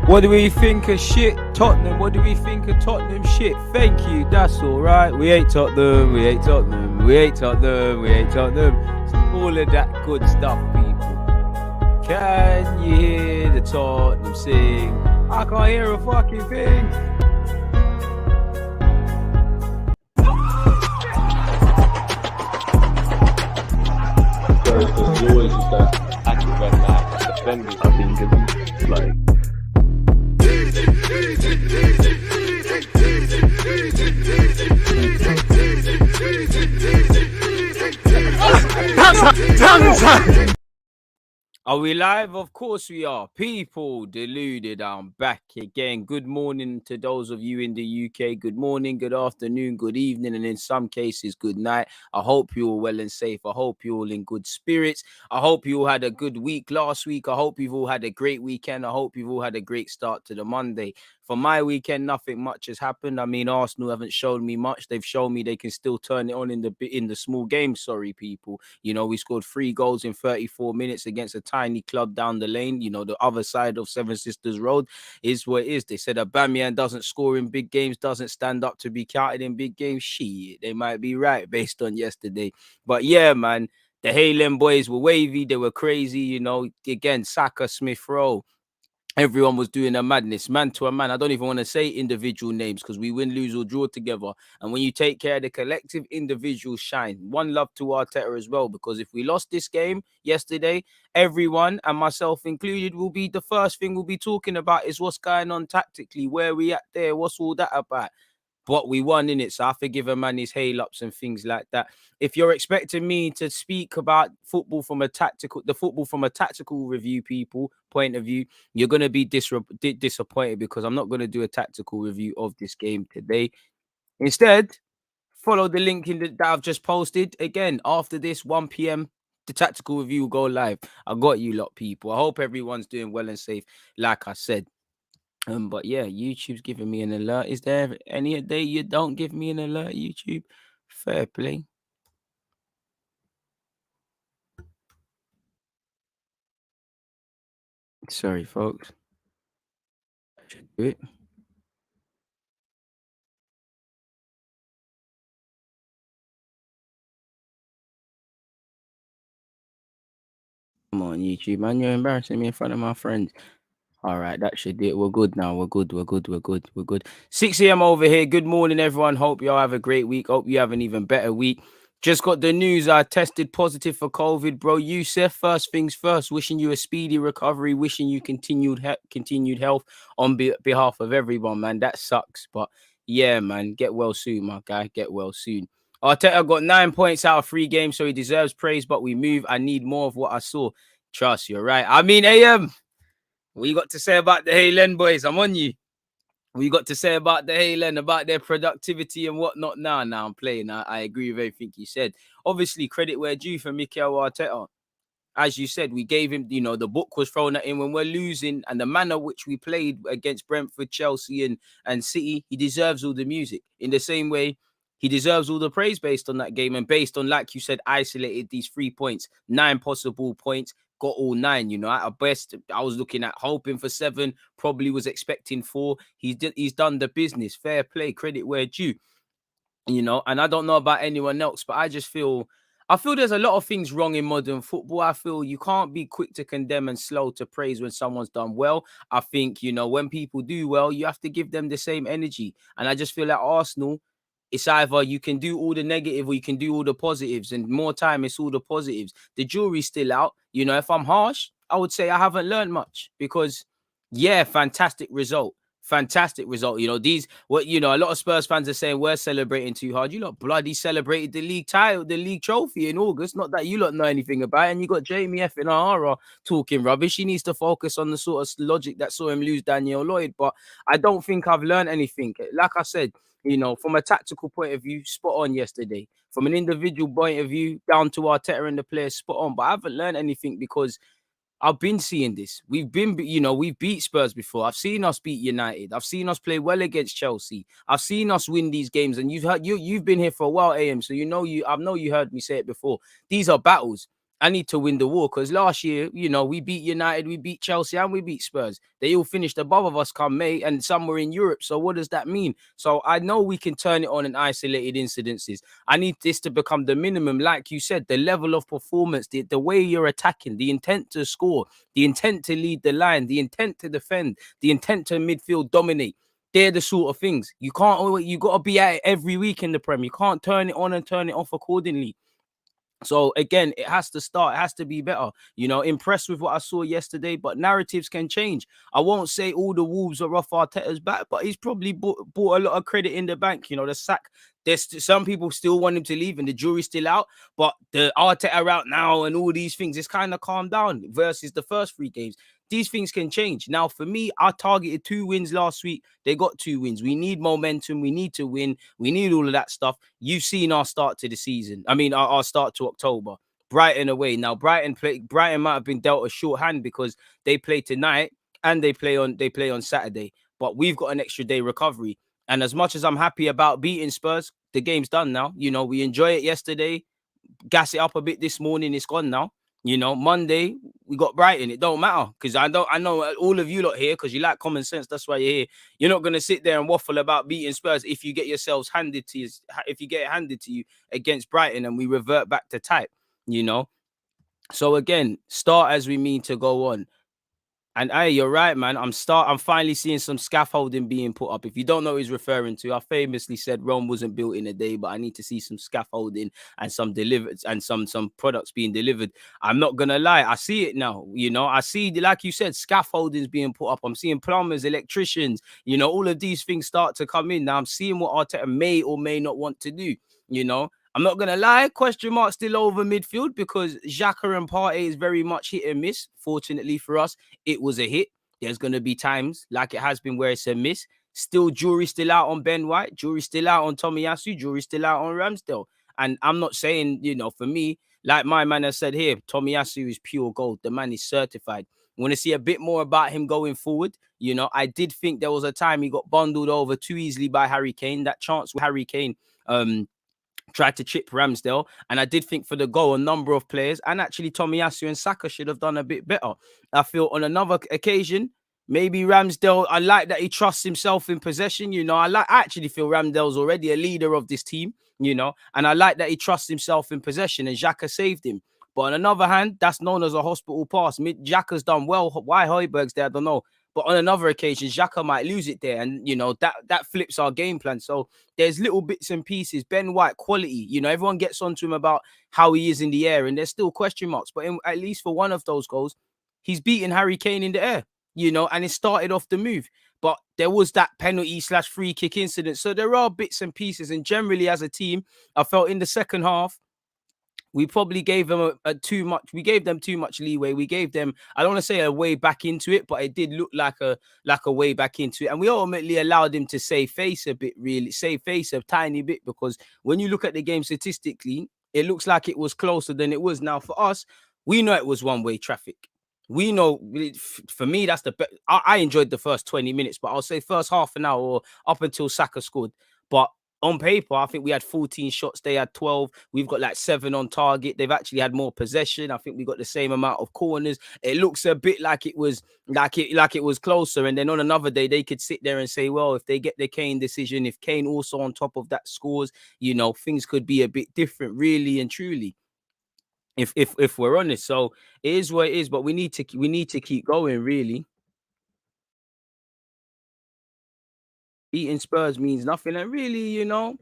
What do we think of shit? Tottenham. What do we think of Tottenham shit? Thank you. That's all right. We hate Tottenham. We hate Tottenham. We hate Tottenham. We hate Tottenham. All of that good stuff, people. Can you hear the Tottenham sing? I can't hear a fucking thing. There's always just that active red line defenders. I think it's like. Are we live? Of course we are. People, Deluded, I'm back again. Good morning to those of you in the UK. Good morning, good afternoon, good evening, and in some cases, good night. I hope you're all well and safe. I hope you're all in good spirits. I hope you all had a good week last week. I hope you've all had a great weekend. I hope you've all had a great start to the Monday. For my weekend, nothing much has happened. I mean, Arsenal haven't shown me much. They've shown me they can still turn it on in the small games. Sorry, people. You know, we scored 3 goals in 34 minutes against a tiny club down the lane. You know, the other side of Seven Sisters Road is what it is. They said Aubameyang doesn't score in big games, doesn't stand up to be counted in big games. Shit, they might be right based on yesterday. But yeah, man, the Haaland boys were wavy. They were crazy. You know, again, Saka, Smith Rowe. Everyone was doing a madness, man to a man. I don't even want to say individual names because we win, lose, or draw together. And when you take care of the collective, individuals shine. One love to Arteta as well, because if we lost this game yesterday, everyone, and myself included, will be the first thing we'll be talking about is what's going on tactically, where we at there, what's all that about. But we won in it, so I forgive a man his hail ups and things like that. If you're expecting me to speak about football from a tactical review, people point of view, you're gonna be disappointed because I'm not gonna do a tactical review of this game today. Instead, follow the link that I've just posted. Again, after this 1 p.m. the tactical review will go live. I got you lot, people. I hope everyone's doing well and safe, like I said. But yeah, YouTube's giving me an alert. Is there any day you don't give me an alert, YouTube? Fair play. Sorry, folks. I should do it. Come on, YouTube, man. You're embarrassing me in front of my friends. All right, that should do it. We're good now. We're good. 6 a.m. over here. Good morning, everyone. Hope y'all have a great week. Hope you have an even better week. Just got the news. I tested positive for COVID, bro. Youssef, first things first, wishing you a speedy recovery, wishing you continued health on behalf of everyone, man. That sucks. But yeah, man, get well soon, my guy. Get well soon. Arteta got 9 points out of 3 games, so he deserves praise, but we move. I need more of what I saw. Trust, you're right. I mean, AM. What you got to say about the Haaland boys? I'm on you. What you got to say about the Haaland, about their productivity and whatnot? Now I'm playing. I agree with everything you said. Obviously, credit where due for Mikel Arteta. As you said, we gave him, you know, the book was thrown at him when we're losing, and the manner which we played against Brentford, Chelsea, and City, he deserves all the music. In the same way, he deserves all the praise based on that game and based on, like you said, isolated these 3 points, 9 possible points. Got all 9, you know. At best, I was looking at hoping for 7, probably was expecting 4. He's done the business. Fair play, credit where due, you know. And I don't know about anyone else, but I feel there's a lot of things wrong in modern football. I feel you can't be quick to condemn and slow to praise when someone's done well. I think, you know, when people do well, you have to give them the same energy. And I just feel like Arsenal, it's either you can do all the negative or you can do all the positives, and more time it's all the positives. The jury's still out. You know, if I'm harsh, I would say I haven't learned much because, yeah, fantastic result. You know, a lot of Spurs fans are saying we're celebrating too hard. You lot bloody celebrated the league title, the league trophy in August. Not that you lot know anything about it. And you got Jamie F. and Ahara talking rubbish. He needs to focus on the sort of logic that saw him lose Daniel Lloyd. But I don't think I've learned anything. Like I said, you know, from a tactical point of view, spot on yesterday. From an individual point of view, down to Arteta and the players, spot on. But I haven't learned anything because I've been seeing this. We've beat Spurs before. I've seen us beat United. I've seen us play well against Chelsea. I've seen us win these games. And you've been here for a while, AM. So I know you heard me say it before. These are battles. I need to win the war, because last year, you know, we beat United, we beat Chelsea, and we beat Spurs. They all finished above of us come May, and some were in Europe. So what does that mean? So I know we can turn it on in isolated incidences. I need this to become the minimum. Like you said, the level of performance, the way you're attacking, the intent to score, the intent to lead the line, the intent to defend, the intent to midfield dominate. They're the sort of things. You can't, you got to be at it every week in the Prem. You can't turn it on and turn it off accordingly. So again, it has to start, it has to be better. You know, impressed with what I saw yesterday, but narratives can change. I won't say all the Wolves are off Arteta's back, but he's probably bought a lot of credit in the bank. You know, the sack, there's some people still want him to leave and the jury's still out, but the Arteta out now and all these things, it's kind of calmed down versus the first 3 games. These things can change. Now, for me, I targeted 2 wins last week. They got 2 wins. We need momentum. We need to win. We need all of that stuff. You've seen our start to the season. I mean, our start to October. Brighton away. Now, Brighton might have been dealt a short hand because they play tonight and they play on Saturday. But we've got an extra day recovery. And as much as I'm happy about beating Spurs, the game's done now. You know, we enjoy it yesterday. Gas it up a bit this morning. It's gone now. You know, Monday we got Brighton. It don't matter, because I know all of you lot here, because you like common sense. That's why you're here. You're not gonna sit there and waffle about beating Spurs if you get yourselves handed to you. If you get it handed to you against Brighton and we revert back to type. You know. So again, start as we mean to go on. And hey, you're right, man. I'm finally seeing some scaffolding being put up. If you don't know what he's referring to, I famously said Rome wasn't built in a day, but I need to see some scaffolding and some delivered and some products being delivered. I'm not gonna lie, I see it now. You know, I see, like you said, scaffoldings being put up. I'm seeing plumbers, electricians, you know, all of these things start to come in. Now I'm seeing what Arteta may or may not want to do, you know. I'm not going to lie, question mark still over midfield, because XHAKA and Partey is very much hit and miss. Fortunately for us, it was a hit. There's going to be times, like it has been, where it's a miss. Still, jury still out on Ben White. Jury still out on Tomiyasu. Jury still out on Ramsdale. And I'm not saying, you know, for me, like my man has said here, Tomiyasu is pure gold. The man is certified. I want to see a bit more about him going forward. You know, I did think there was a time he got bundled over too easily by Harry Kane. That chance with Harry Kane, tried to chip Ramsdale, and I did think for the goal, a number of players, and actually Tomiyasu and Saka should have done a bit better. I feel on another occasion, maybe Ramsdale, I like that he trusts himself in possession. You know, I actually feel Ramsdale's already a leader of this team, you know, and I like that he trusts himself in possession, and XHAKA saved him. But on another hand, that's known as a hospital pass. XHAKA's done well. Why Højbjerg's there, I don't know. But on another occasion, XHAKA might lose it there, and you know that flips our game plan. So there's little bits and pieces. Ben White, quality. You know, everyone gets onto him about how he is in the air, and there's still question marks. But at least for one of those goals, he's beaten Harry Kane in the air. You know, and it started off the move. But there was that penalty/free kick incident. So there are bits and pieces. And generally, as a team, I felt in the second half, we probably gave them too much. We gave them too much leeway. We gave them, I don't want to say a way back into it, but it did look like a way back into it. And we ultimately allowed him to save face a bit, really save face a tiny bit, because when you look at the game statistically, it looks like it was closer than it was. Now for us, we know it was one-way traffic. We know, for me, that's the best. I enjoyed the first 20 minutes, but I'll say first half an hour or up until Saka scored. But on paper, I think we had 14 shots. They had 12. We've got like 7 on target. They've actually had more possession. I think we got the same amount of corners. It looks a bit like it was closer. And then on another day, they could sit there and say, well, if they get the Kane decision, if Kane also on top of that scores, you know, things could be a bit different, really and truly. If we're honest. So it is what it is. But we need to keep going, really. Beating Spurs means nothing, and really, you know,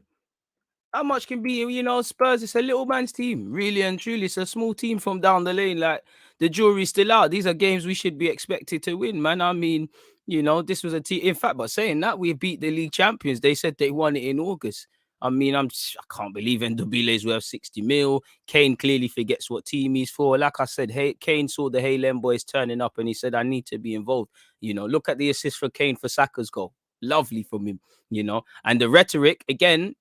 how much can be, you know, Spurs, it's a little man's team, really and truly. It's a small team from down the lane. Like, the jury's still out. These are games we should be expected to win, man. I mean, you know, this was a team. In fact, but saying that, we beat the league champions. They said they won it in August. I mean, I can't believe Ndombele's worth 60 mil. Kane clearly forgets what team he's for. Like I said, Kane saw the Haaland boys turning up and he said, I need to be involved. You know, look at the assist for Kane for Saka's goal. Lovely from him, you know. And the rhetoric, again,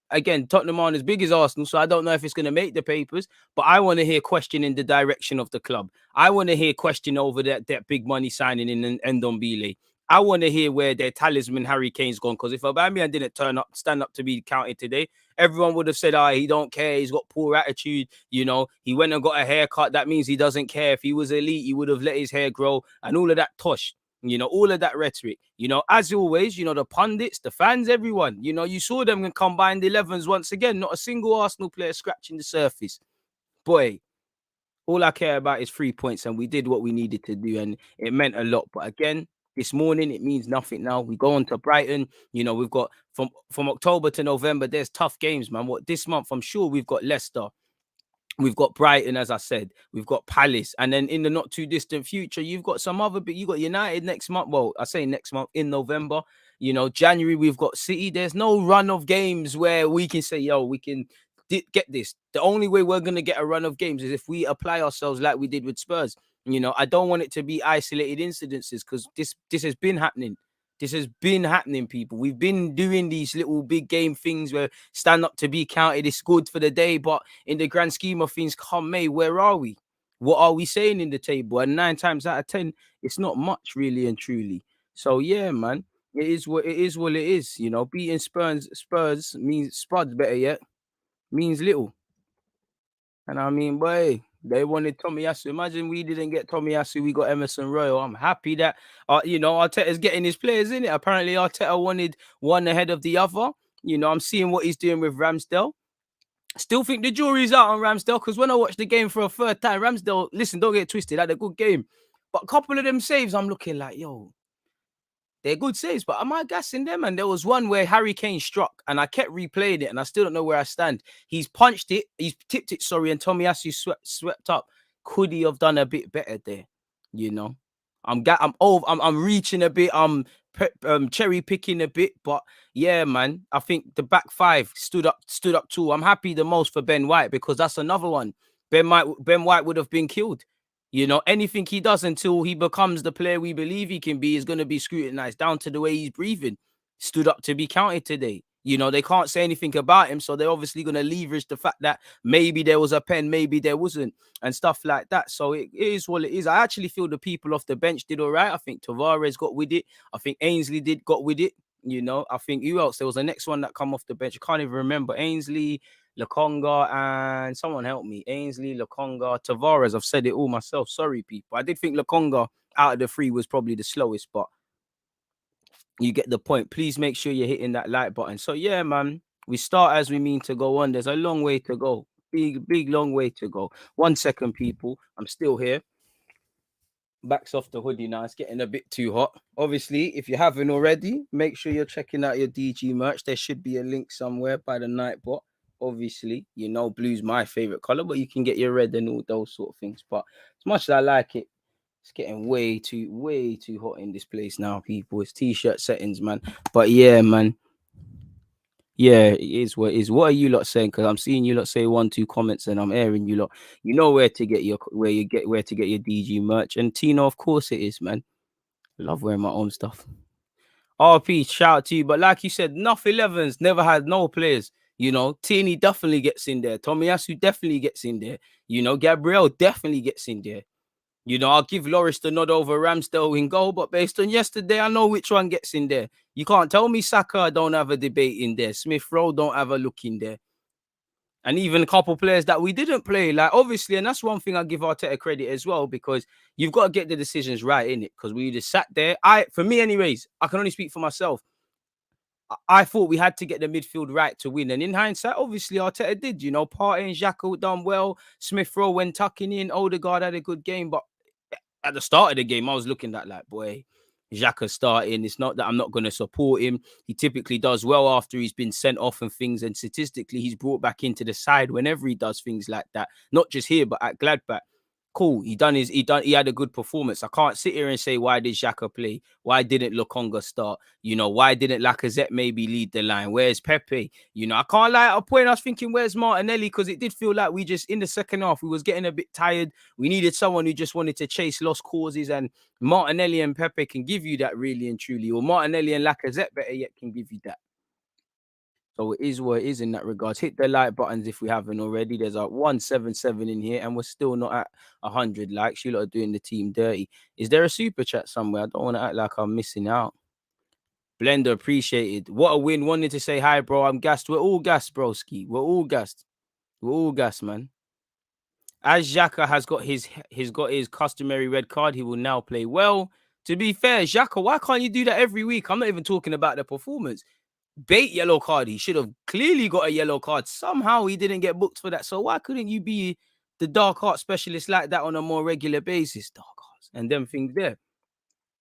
Tottenham aren't as big as Arsenal, so I don't know if it's going to make the papers, but I want to hear question in the direction of the club. I want to hear question over that big money signing in Ndombele. I want to hear where their talisman Harry Kane's gone. Because if Aubameyang didn't stand up to be counted today, everyone would have said, he don't care. He's got poor attitude. You know, he went and got a haircut. That means he doesn't care. If he was elite, he would have let his hair grow and all of that tosh. You know, all of that rhetoric. You know, as always, you know, the pundits, the fans, everyone, you know, you saw them in combined 11s once again. Not a single Arsenal player scratching the surface. Boy, all I care about is 3 points, and we did what we needed to do, and it meant a lot. But again, this morning, it means nothing now. We go on to Brighton. You know, we've got from October to November, there's tough games, man. What this month, I'm sure we've got Leicester. We've got Brighton, as I said. We've got Palace. And then in the not too distant future, you've got some other bit. You've got United next month. Well, I say next month in November. You know, January, we've got City. There's no run of games where we can say, yo, we can get this. The only way we're going to get a run of games is if we apply ourselves like we did with Spurs. You know, I don't want it to be isolated incidences because this has been happening. This has been happening, people. We've been doing these little big game things where stand up to be counted. It's good for the day, but in the grand scheme of things, come May, where are we? What are we saying in the table? And 9 times out of 10, it's not much, really and truly. So yeah, man, it is what it is. What it is. You know, beating Spurs means Spuds better yet means little. And I mean, boy, they wanted Tomiyasu. Imagine we didn't get Tomiyasu, we got Emerson Royal. I'm happy that, you know, Arteta's getting his players in it. Apparently, Arteta wanted one ahead of the other. You know, I'm seeing what he's doing with Ramsdale. Still think the jury's out on Ramsdale because when I watched the game for a third time, Ramsdale, listen, don't get twisted, had a good game. But a couple of them saves, I'm looking like, yo, they're good saves, but am I gassing them? And there was one where Harry Kane struck, and I kept replaying it, and I still don't know where I stand. He's punched it, he's tipped it, and Tomiyasu swept up. Could he have done a bit better there? You know, I'm reaching a bit, I'm cherry picking a bit, but yeah, man, I think the back five stood up too. I'm happy the most for Ben White because that's another one. Ben White would have been killed. You know, anything he does until he becomes the player we believe he can be is going to be scrutinized down to the way he's breathing. Stood up to be counted today. You know, they can't say anything about him, so they're obviously going to leverage the fact that maybe there was a pen, maybe there wasn't, and stuff like that. So it is what it is. I actually feel the people off the bench did all right. I think Tavares got with it. I think Ainsley got with it. You know, I think who else? There was the next one that come off the bench. I can't even remember. Ainsley, Lokonga, and someone help me. Ainsley, Lokonga, Tavares. I've said it all myself. Sorry, people. I did think Lokonga out of the three was probably the slowest, but you get the point. Please make sure you're hitting that like button. So yeah, man, we start as we mean to go on. There's a long way to go. Big, long way to go. 1 second, people. I'm still here. Backs off the hoodie now. It's getting a bit too hot. Obviously, if you haven't already, make sure you're checking out your DG merch. There should be a link somewhere by the Nightbot. Obviously, you know, blue's my favorite color, but you can get your red and all those sort of things. But as much as I like it, it's getting way too hot in this place now, people. It's t-shirt settings, man. But yeah, man. Yeah, it is what it is. What are you lot saying? Because I'm seeing you lot say 1, 2 comments, and I'm airing you lot. You know where to get your DG merch. And Tino, of course it is, man. Love wearing my own stuff. RP, shout out to you. But like you said, enough 11s never had no players. You know, Tierney definitely gets in there. Tomiyasu definitely gets in there. You know, Gabriel definitely gets in there. You know, I'll give Loris the nod over Ramsdale in goal, but based on yesterday, I know which one gets in there. You can't tell me Saka don't have a debate in there. Smith Rowe don't have a look in there. And even a couple players that we didn't play, like obviously, and that's one thing I give Arteta credit as well, because you've got to get the decisions right in it. Because we just sat there. For me, anyways, I can only speak for myself. I thought we had to get the midfield right to win. And in hindsight, obviously, Arteta did. You know, Partey and XHAKA done well. Smith Rowe went tucking in. Odegaard had a good game, but at the start of the game, I was looking at like, boy, XHAKA starting. It's not that I'm not going to support him. He typically does well after he's been sent off and things. And statistically, he's brought back into the side whenever he does things like that. Not just here, but at Gladbach. Cool. He had a good performance. I can't sit here and say, why did XHAKA play? Why didn't Lokonga start? You know, why didn't Lacazette maybe lead the line? Where's PEPE? You know, I can't lie. At a point, I was thinking, where's Martinelli? Because it did feel like we just, in the second half, we was getting a bit tired. We needed someone who just wanted to chase lost causes, and Martinelli and PEPE can give you that really and truly. Or Martinelli and Lacazette, better yet, can give you that. So it is what it is in that regards. Hit the like buttons if we haven't already. There's a 177 in here, and we're still not at 100 likes. You lot are doing the team dirty. Is there a super chat somewhere? I don't want to act like I'm missing out. Blender appreciated. What a win. Wanted to say hi, bro. I'm gassed. We're all gassed, broski. We're all gassed. We're all gassed, man. As XHAKA has got his customary red card, he will now play well. To be fair, XHAKA, why can't you do that every week? I'm not even talking about the performance. Bait yellow card. He should have clearly got a yellow card. Somehow he didn't get booked for that. So why couldn't you be the dark art specialist like that on a more regular basis? Dark arts and them things there.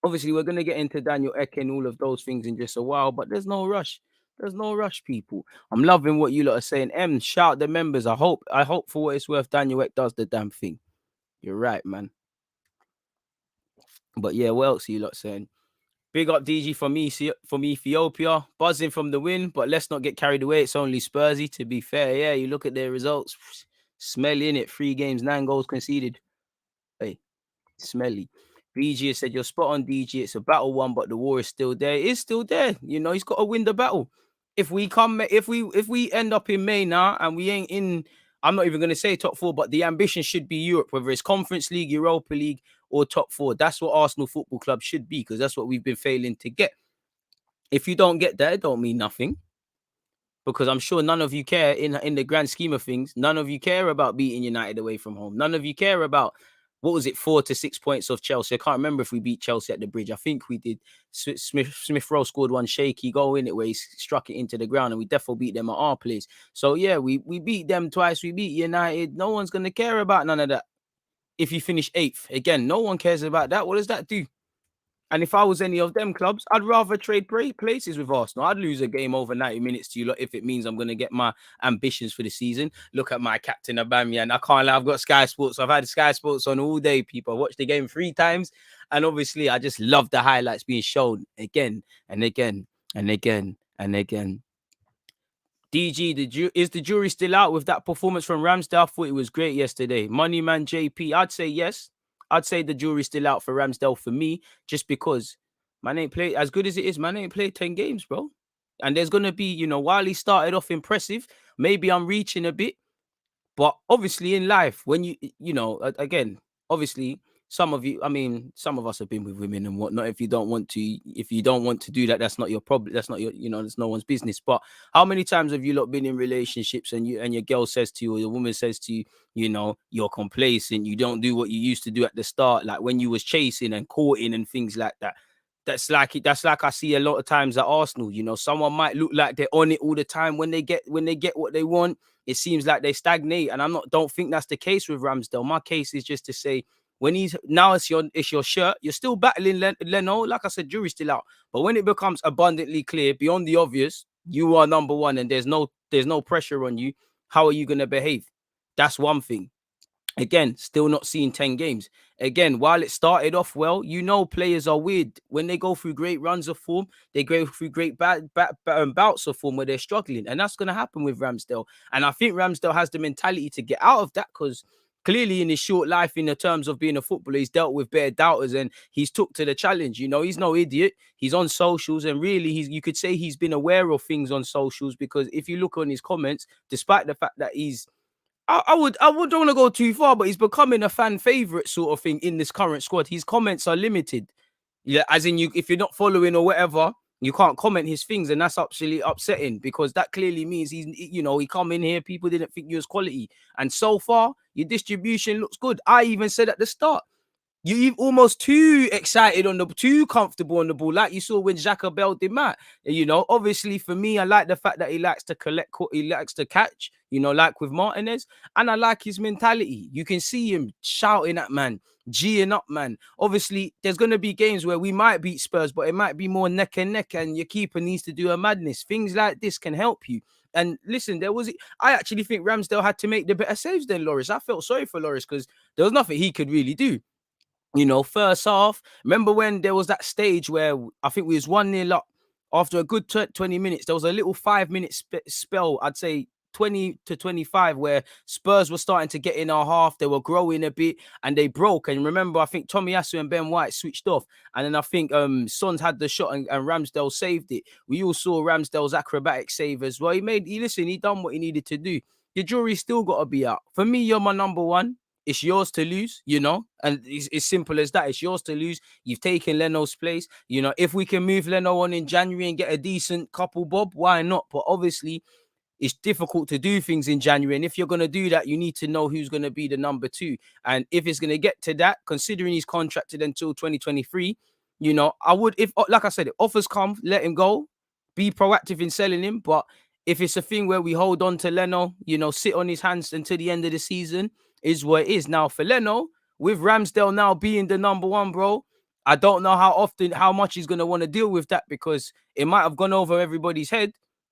Obviously, we're going to get into Daniel Ek and all of those things in just a while, but there's no rush. There's no rush, people. I'm loving what you lot are saying. Shout the members. I hope for what it's worth, Daniel Ek does the damn thing. You're right, man. But yeah, what else are you lot saying? Big up DG from Ethiopia. Buzzing from the win, but let's not get carried away. It's only Spursy, to be fair. Yeah, you look at their results. Smelly, innit? 3 games, 9 goals conceded. Hey, smelly. BG has said, you're spot on, DG. It's a battle one, but the war is still there. It is still there. You know, he's got to win the battle. If we end up in May now and we ain't in, I'm not even going to say top 4, but the ambition should be Europe, whether it's Conference League, Europa League, or top 4. That's what Arsenal Football Club should be, because that's what we've been failing to get. If you don't get that, it don't mean nothing. Because I'm sure none of you care in the grand scheme of things. None of you care about beating United away from home. None of you care about, what was it, 4 to 6 points of Chelsea. I can't remember if we beat Chelsea at the Bridge. I think we did. Smith Rowe scored one shaky goal in it where he struck it into the ground, and we definitely beat them at our place. So yeah, we beat them twice. We beat United. No one's going to care about none of that. If you finish 8th, again, no one cares about that. What does that do? And if I was any of them clubs, I'd rather trade places with Arsenal. I'd lose a game over 90 minutes to you lot if it means I'm going to get my ambitions for the season. Look at my captain, Aubameyang. I can't lie, I've got Sky Sports. I've had Sky Sports on all day, people. I watched the game 3 times. And obviously, I just love the highlights being shown again and again and again and again. DG, is the jury still out with that performance from RAMSDALE? I thought it was great yesterday. Moneyman JP, I'd say yes. I'd say the jury's still out for RAMSDALE for me, just because man ain't played as good as it is. Man ain't played 10 games, bro. And there's going to be, while he started off impressive, maybe I'm reaching a bit. But obviously in life, when again, obviously some of us have been with women and whatnot. If you don't want to do that, that's not your problem. That's not your, it's no one's business. But how many times have you lot been in relationships and your girl says to you, or your woman says to you, you're complacent, you don't do what you used to do at the start, like when you was chasing and courting and things like that. That's like I see a lot of times at Arsenal. Someone might look like they're on it all the time. When they get what they want, it seems like they stagnate. And don't think that's the case with RAMSDALE. My case is just to say, when it's your shirt, you're still battling Leno. Like I said, jury's still out. But when it becomes abundantly clear, beyond the obvious, you are number one and there's no pressure on you, how are you going to behave? That's one thing. Again, still not seeing 10 games. Again, while it started off well, players are weird. When they go through great runs of form, they go through great bouts of form where they're struggling. And that's going to happen with RAMSDALE. And I think RAMSDALE has the mentality to get out of that, because clearly in his short life, in the terms of being a footballer, he's dealt with better doubters and he's took to the challenge. He's no idiot. He's on socials, and really you could say he's been aware of things on socials, because if you look on his comments, despite the fact that I don't want to go too far, but he's becoming a fan favorite sort of thing in this current squad. His comments are limited. Yeah, as in if you're not following or whatever, you can't comment his things, and that's absolutely upsetting, because that clearly means he come in here, people didn't think you was quality, and so far your distribution looks good. I even said at the start, you're almost too excited too comfortable on the ball, like you saw when XHAKA bailed him out. Obviously for me, I like the fact that he likes to he likes to catch, like with Martinez, and I like his mentality. You can see him shouting at man, G'ing up, man. Obviously, there's going to be games where we might beat Spurs, but it might be more neck and neck, and your keeper needs to do a madness. Things like this can help you. And listen, I actually think RAMSDALE had to make the better saves than Lloris. I felt sorry for Lloris because there was nothing he could really do. First half, remember when there was that stage where I think we was 1-0 up after a good 20 minutes, there was a little 5-minute spell, I'd say 20 to 25 where Spurs were starting to get in our half. They were growing a bit and they broke. And remember, I think Tomiyasu and Ben White switched off. And then I think Sons had the shot and Ramsdale saved it. We all saw Ramsdale's acrobatic save as well. He done what he needed to do. The jury's still got to be out. For me, you're my number one. It's yours to lose, you know, and it's simple as that. It's yours to lose. You've taken Leno's place. You know, if we can move Leno on in January and get a decent couple bob, why not? But obviously, it's difficult to do things in January. And if you're going to do that, you need to know who's going to be the number two. And if it's going to get to that, considering he's contracted until 2023, you know, I would, if, like I said, if offers come, let him go. Be proactive in selling him. But if it's a thing where we hold on to Leno, you know, sit on his hands until the end of the season, is what it is. Now, for Leno, with Ramsdale now being the number one, bro, I don't know how much he's going to want to deal with that, because it might have gone over everybody's head.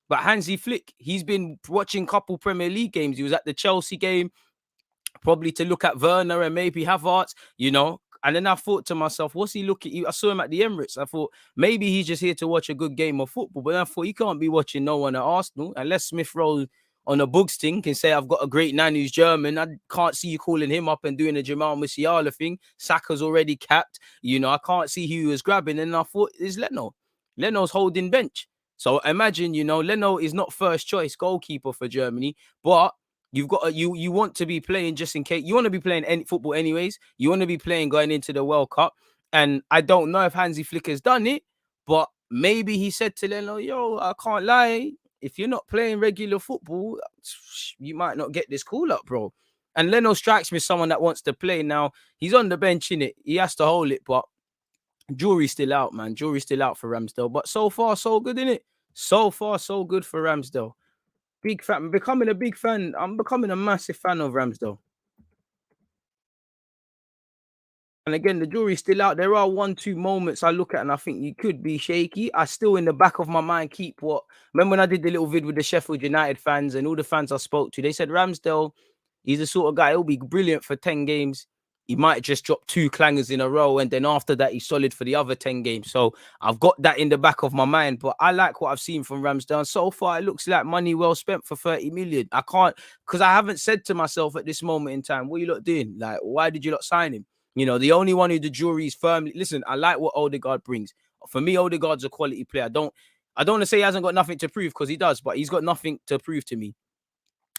But Hansi Flick, he's been watching a couple Premier League games. He was at the Chelsea game, probably to look at Werner and maybe Havertz, you know. And then I thought to myself, what's he looking at? I saw him at the Emirates. I thought maybe he's just here to watch a good game of football. But then I thought he can't be watching no one at Arsenal unless Smith Rowe on a Bugs thing can say, I've got a great nan who's German. I can't see you calling him up and doing a Jamal Musiala thing. Saka's already capped. You know, I can't see who he was grabbing. And I thought, it's Leno. Leno's holding bench. So imagine, you know, Leno is not first choice goalkeeper for Germany, but you've got you want to be playing just in case. You want to be playing any football anyways. You want to be playing going into the World Cup. And I don't know if Hansi Flick has done it, but maybe he said to Leno, yo, I can't lie. If you're not playing regular football, you might not get this call up, bro. And Leno strikes me as someone that wants to play. Now, he's on the bench, innit? He has to hold it, but jury's still out, man. Jury's still out for Ramsdale. But so far, so good, innit? So far, so good for Ramsdale. Big fan. I'm becoming a big fan. I'm becoming a massive fan of Ramsdale. And again, the jury's still out. There are 1-2 moments I look at and I think you could be shaky. I still, in the back of my mind, keep what... Remember when I did the little vid with the Sheffield United fans and all the fans I spoke to, they said Ramsdale, he's the sort of guy, he'll be brilliant for 10 games. He might just drop 2 clangers in a row, and then after that, he's solid for the other 10 games. So I've got that in the back of my mind, but I like what I've seen from Ramsdale. And so far, it looks like money well spent for 30 million. I can't, because I haven't said to myself at this moment in time, what are you lot doing? Like, why did you not sign him? You know, the only one who the jury is firmly... Listen, I like what Odegaard brings. For me, Odegaard's a quality player. I don't want to say he hasn't got nothing to prove, because he does, but he's got nothing to prove to me.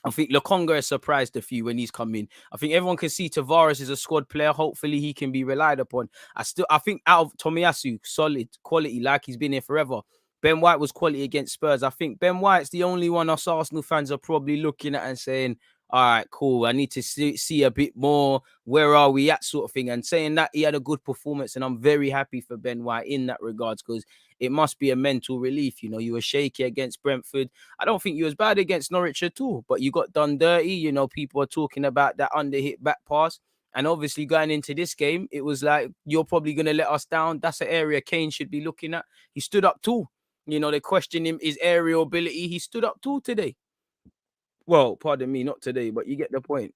I think Lokonga has surprised a few when he's come in. I think everyone can see Tavares is a squad player. Hopefully, he can be relied upon. I think out of Tomiyasu, solid quality, like he's been here forever. Ben White was quality against Spurs. I think Ben White's the only one us Arsenal fans are probably looking at and saying, all right, cool, I need to see a bit more. Where are we at, sort of thing. And saying that, he had a good performance, and I'm very happy for Ben White in that regards, because it must be a mental relief. You know, you were shaky against Brentford. I don't think you was bad against Norwich at all, but you got done dirty. You know, people are talking about that under-hit back pass. And obviously going into this game, it was like, you're probably going to let us down. That's an area Kane should be looking at. He stood up tall. You know, they questioned him, his aerial ability. He stood up tall today. Well, pardon me, not today, but you get the point.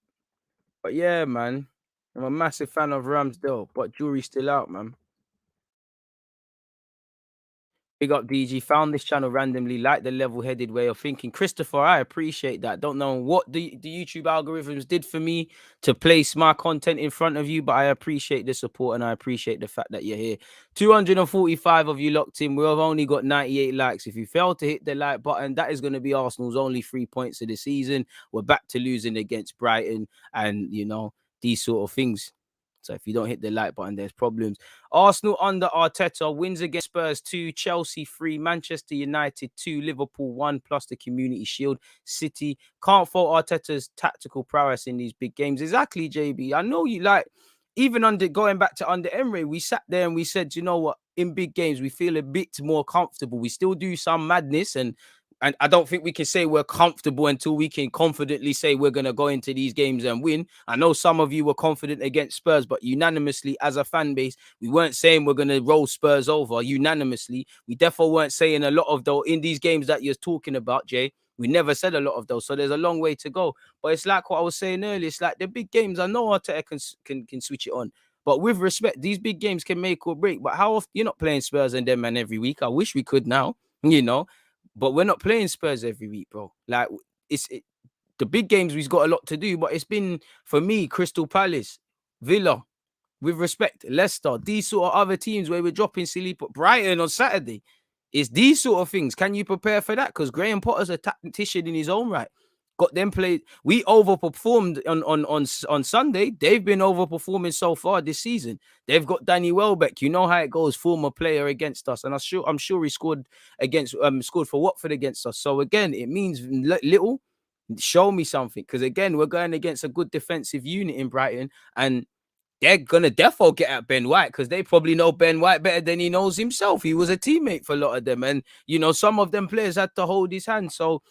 But yeah, man, I'm a massive fan of Ramsdale, but jury's still out, man. Big up DG, found this channel randomly, like the level-headed way of thinking. Christopher, I appreciate that. Don't know what the YouTube algorithms did for me to place my content in front of you, but I appreciate the support and I appreciate the fact that you're here. 245 of you locked in. We've only got 98 likes. If you fail to hit the like button, that is going to be Arsenal's only 3 points of the season. We're back to losing against Brighton and, you know, these sort of things. So if you don't hit the like button, there's problems. Arsenal under Arteta wins against Spurs 2, Chelsea 3, Manchester United 2, Liverpool 1, plus the Community Shield. City can't fault Arteta's tactical prowess in these big games. Exactly, JB. I know you like, even going back to under Emirates, we sat there and we said, you know what, in big games, we feel a bit more comfortable. We still do some madness, and I don't think we can say we're comfortable until we can confidently say we're going to go into these games and win. I know some of you were confident against Spurs, but unanimously as a fan base, we weren't saying we're going to roll Spurs over unanimously. We definitely weren't saying a lot of those in these games that you're talking about, Jay. We never said a lot of those. So there's a long way to go. But it's like what I was saying earlier. It's like the big games, I know Arteta can switch it on. But with respect, these big games can make or break. But how often you're not playing Spurs and them man every week? I wish we could now, you know. But we're not playing Spurs every week, bro. Like, the big games we've got a lot to do, but it's been, for me, Crystal Palace, Villa, with respect, Leicester, these sort of other teams where we're dropping silly, but Brighton on Saturday. It's these sort of things. Can you prepare for that? Because Graham Potter's a tactician in his own right. Got them played. We overperformed on Sunday. They've been overperforming so far this season. They've got Danny Welbeck. You know how it goes, former player against us, and I'm sure he scored for Watford against us. So again, it means little. Show me something, because again, we're going against a good defensive unit in Brighton, and they're gonna defo get at Ben White, because they probably know Ben White better than he knows himself. He was a teammate for a lot of them, and some of them players had to hold his hand. So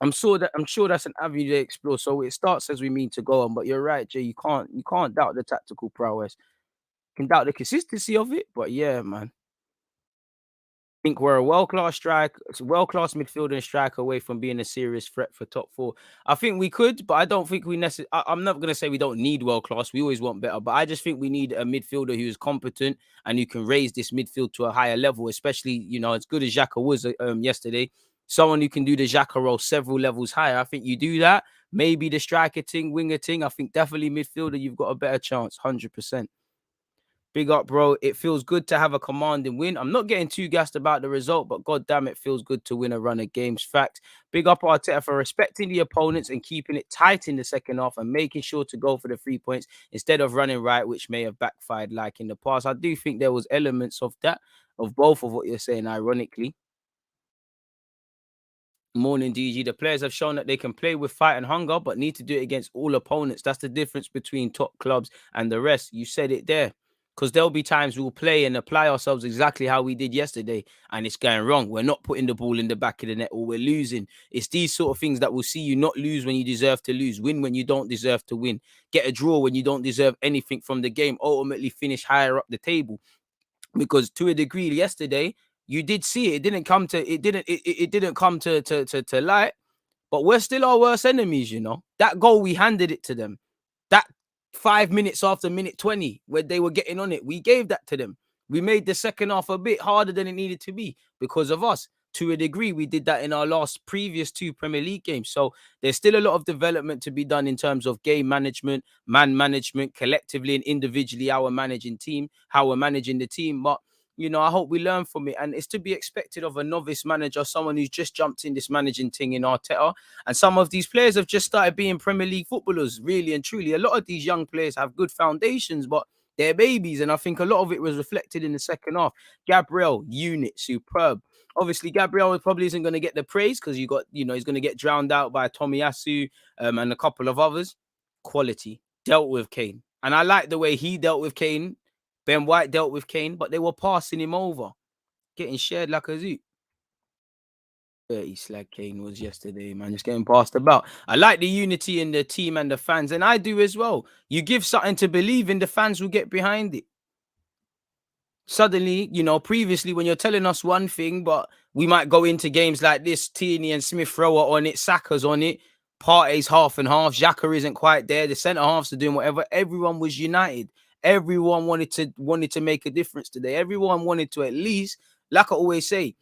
I'm sure that's an avenue they explore. So it starts as we mean to go on. But you're right, Jay. You can't doubt the tactical prowess. You can doubt the consistency of it, but yeah, man. Think we're a world-class midfielder and striker away from being a serious threat for top four. I think we could, but I don't think we necessarily. I'm not going to say we don't need world-class. We always want better, but I just think we need a midfielder who is competent and who can raise this midfield to a higher level, especially, as good as XHAKA was yesterday. Someone who can do the XHAKA role several levels higher. I think you do that. Maybe the striker thing, winger thing. I think definitely midfielder, you've got a better chance, 100%. Big up, bro. It feels good to have a commanding win. I'm not getting too gassed about the result, but god damn, it feels good to win a run of games. Fact. Big up Arteta for respecting the opponents and keeping it tight in the second half and making sure to go for the 3 points instead of running right, which may have backfired like in the past. I do think there was elements of that, of both of what you're saying, ironically. Morning, DG. The players have shown that they can play with fight and hunger, but need to do it against all opponents. That's the difference between top clubs and the rest. You said it there. Because there'll be times we'll play and apply ourselves exactly how we did yesterday, and it's going wrong. We're not putting the ball in the back of the net, or we're losing. It's these sort of things that will see you not lose when you deserve to lose, win when you don't deserve to win, get a draw when you don't deserve anything from the game, ultimately finish higher up the table. Because to a degree, yesterday, you did see it. It didn't come to light, but we're still our worst enemies, That goal, we handed it to them. That 5 minutes after minute 20, where they were getting on it, we gave that to them. We made the second half a bit harder than it needed to be because of us. To a degree, we did that in our previous 2 Premier League games. So there's still a lot of development to be done in terms of game management, man management, collectively and individually, how we're managing the team. But I hope we learn from it. And it's to be expected of a novice manager, someone who's just jumped in this managing thing in Arteta. And some of these players have just started being Premier League footballers, really and truly. A lot of these young players have good foundations, but they're babies. And I think a lot of it was reflected in the second half. Gabriel, unit, superb. Obviously, Gabriel probably isn't going to get the praise because he's going to get drowned out by Tomiyasu and a couple of others. Quality. Dealt with Kane. And I like the way he dealt with Kane. Ben White dealt with Kane, but they were passing him over, getting shared like a zoo. 30 slag Kane was yesterday, man, just getting passed about. I like the unity in the team and the fans, and I do as well. You give something to believe in, the fans will get behind it. Suddenly, previously when you're telling us one thing, but we might go into games like this, Tierney and Smith Rowe are on it, Saka's on it, Partey's half and half, XHAKA isn't quite there, the centre-halves are doing whatever. Everyone was united. Everyone wanted to make a difference today. Everyone wanted to at least, like I always say,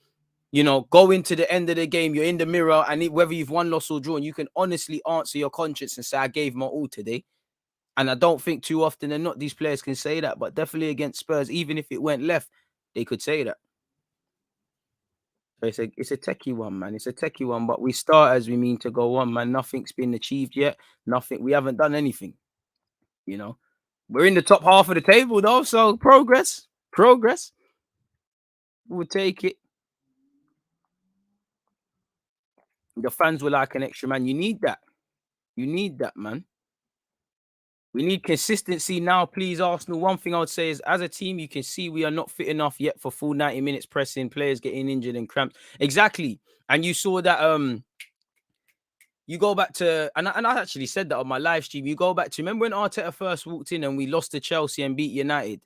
go into the end of the game, you're in the mirror, and whether you've won, lost, or drawn, you can honestly answer your conscience and say, I gave my all today. And I don't think too often than not these players can say that, but definitely against Spurs, even if it went left, they could say that. So it's a techie one, man. It's a techie one, but we start as we mean to go on, man. Nothing's been achieved yet. Nothing. We haven't done anything. We're in the top half of the table, though, so progress. We'll take it. The fans were like an extra man. You need that. Man. We need consistency now, please, Arsenal. One thing I would say is, as a team, you can see we are not fit enough yet for full 90 minutes pressing, players getting injured and cramped. Exactly. And you saw that you go back to, and I actually said that on my live stream, you go back to, remember when Arteta first walked in and we lost to Chelsea and beat United?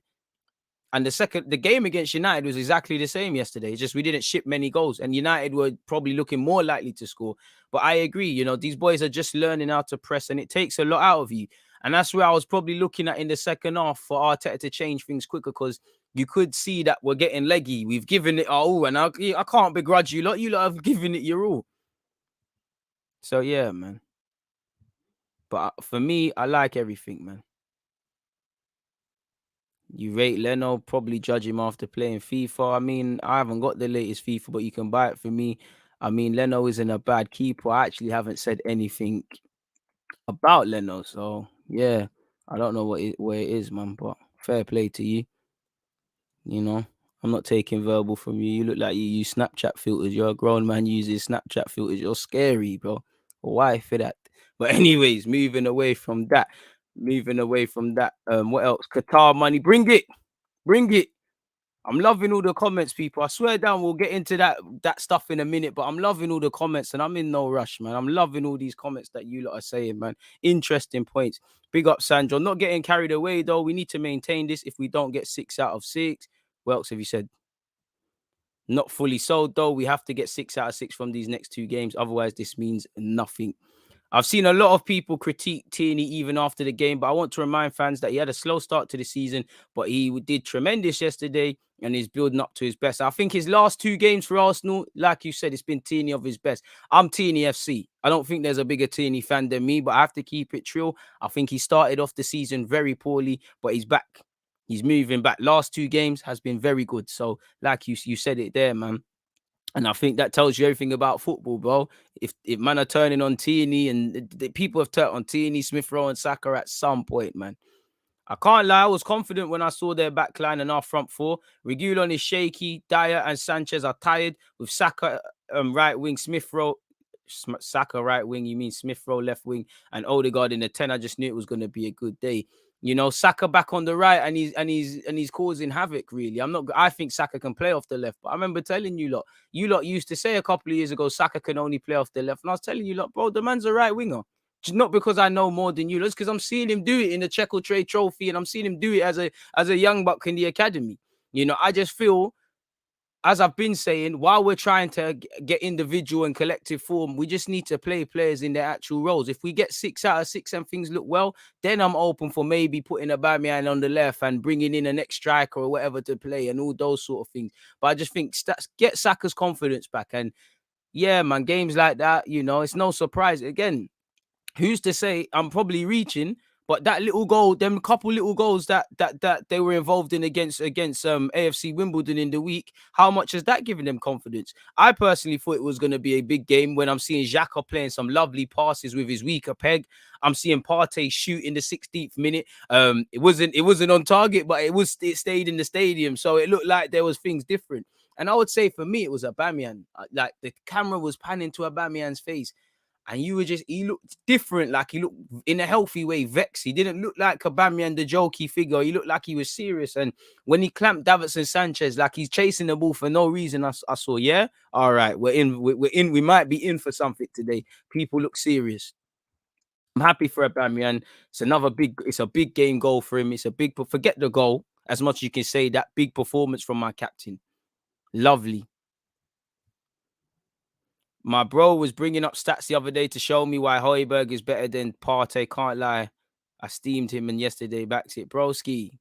And the game against United was exactly the same yesterday. It's just we didn't ship many goals, and United were probably looking more likely to score. But I agree, these boys are just learning how to press, and it takes a lot out of you. And that's where I was probably looking at in the second half for Arteta to change things quicker, because you could see that we're getting leggy. We've given it our all, and I can't begrudge you lot. You lot have given it your all. So yeah, man. But for me, I like everything, man. You rate Leno, probably judge him after playing FIFA. I mean, I haven't got the latest FIFA, but you can buy it for me. I mean, Leno isn't a bad keeper. I actually haven't said anything about Leno, so yeah, I don't know where it is, man. But fair play to you. You know, I'm not taking verbal from you. You look like you use Snapchat filters. You're a grown man using Snapchat filters. You're scary, bro. Why for that? But anyways, moving away from that. What else? Qatar money. Bring it. Bring it. I'm loving all the comments, people. I swear down, we'll get into that stuff in a minute, but I'm loving all the comments and I'm in no rush, man. I'm loving all these comments that you lot are saying, man. Interesting points. Big up, Sandro. Not getting carried away, though. We need to maintain this if we don't get 6 out of 6. What else have you said? Not fully sold, though. We have to get 6 out of 6 from these next 2 games. Otherwise, this means nothing. I've seen a lot of people critique Tierney even after the game, but I want to remind fans that he had a slow start to the season, but he did tremendous yesterday and he's building up to his best. I think his last 2 games for Arsenal, like you said, it's been Tierney of his best. I'm Tierney FC. I don't think there's a bigger Tierney fan than me, but I have to keep it real. I think he started off the season very poorly, but he's back. He's moving back. Last 2 games has been very good. So, like you said it there, man. And I think that tells you everything about football, bro. If man are turning on Tierney and the people have turned on Tierney, Smith Rowe and Saka at some point, man. I can't lie, I was confident when I saw their backline and our front 4. Reguilon is shaky, Dyer and Sanchez are tired, with Saka right wing, Smith Rowe, Saka right wing, you mean Smith Rowe left wing, and Odegaard in the 10. I just knew it was going to be a good day. You know, Saka back on the right and he's causing havoc, really. I think Saka can play off the left, but I remember telling you lot used to say a couple of years ago, Saka can only play off the left. And I was telling you lot, bro, the man's a right winger. Just not because I know more than you, it's because I'm seeing him do it in the Checo Trade Trophy and I'm seeing him do it as a young buck in the academy. You know, I just feel, as I've been saying, while we're trying to get individual and collective form, we just need to play players in their actual roles. If we get 6 out of 6 and things look well, then I'm open for maybe putting a Aubameyang on the left and bringing in an next striker or whatever to play and all those sort of things. But I just think get Saka's confidence back. And yeah, man, games like that, you know, it's no surprise. Again, who's to say I'm probably reaching, but that little goal, them couple little goals that they were involved in against AFC Wimbledon in the week, how much has that given them confidence? I personally thought it was going to be a big game when I'm seeing XHAKA playing some lovely passes with his weaker peg. I'm seeing Partey shoot in the 16th minute. It wasn't on target, but it stayed in the stadium, so it looked like there was things different. And I would say for me, it was Aubameyang. Like the camera was panning to Aubameyang's face. And he looked different, like he looked in a healthy way, vexed. He didn't look like Aubameyang, the jokey figure. He looked like he was serious. And when he clamped Davinson Sanchez, like he's chasing the ball for no reason, I saw, yeah, all right, we're in. We might be in for something today. People look serious. I'm happy for Aubameyang. It's a big game goal for him. Forget the goal, as much as you can say that big performance from my captain. Lovely. My bro was bringing up stats the other day to show me why Højbjerg is better than Partey. Can't lie. I steamed him and yesterday backed it. Broski,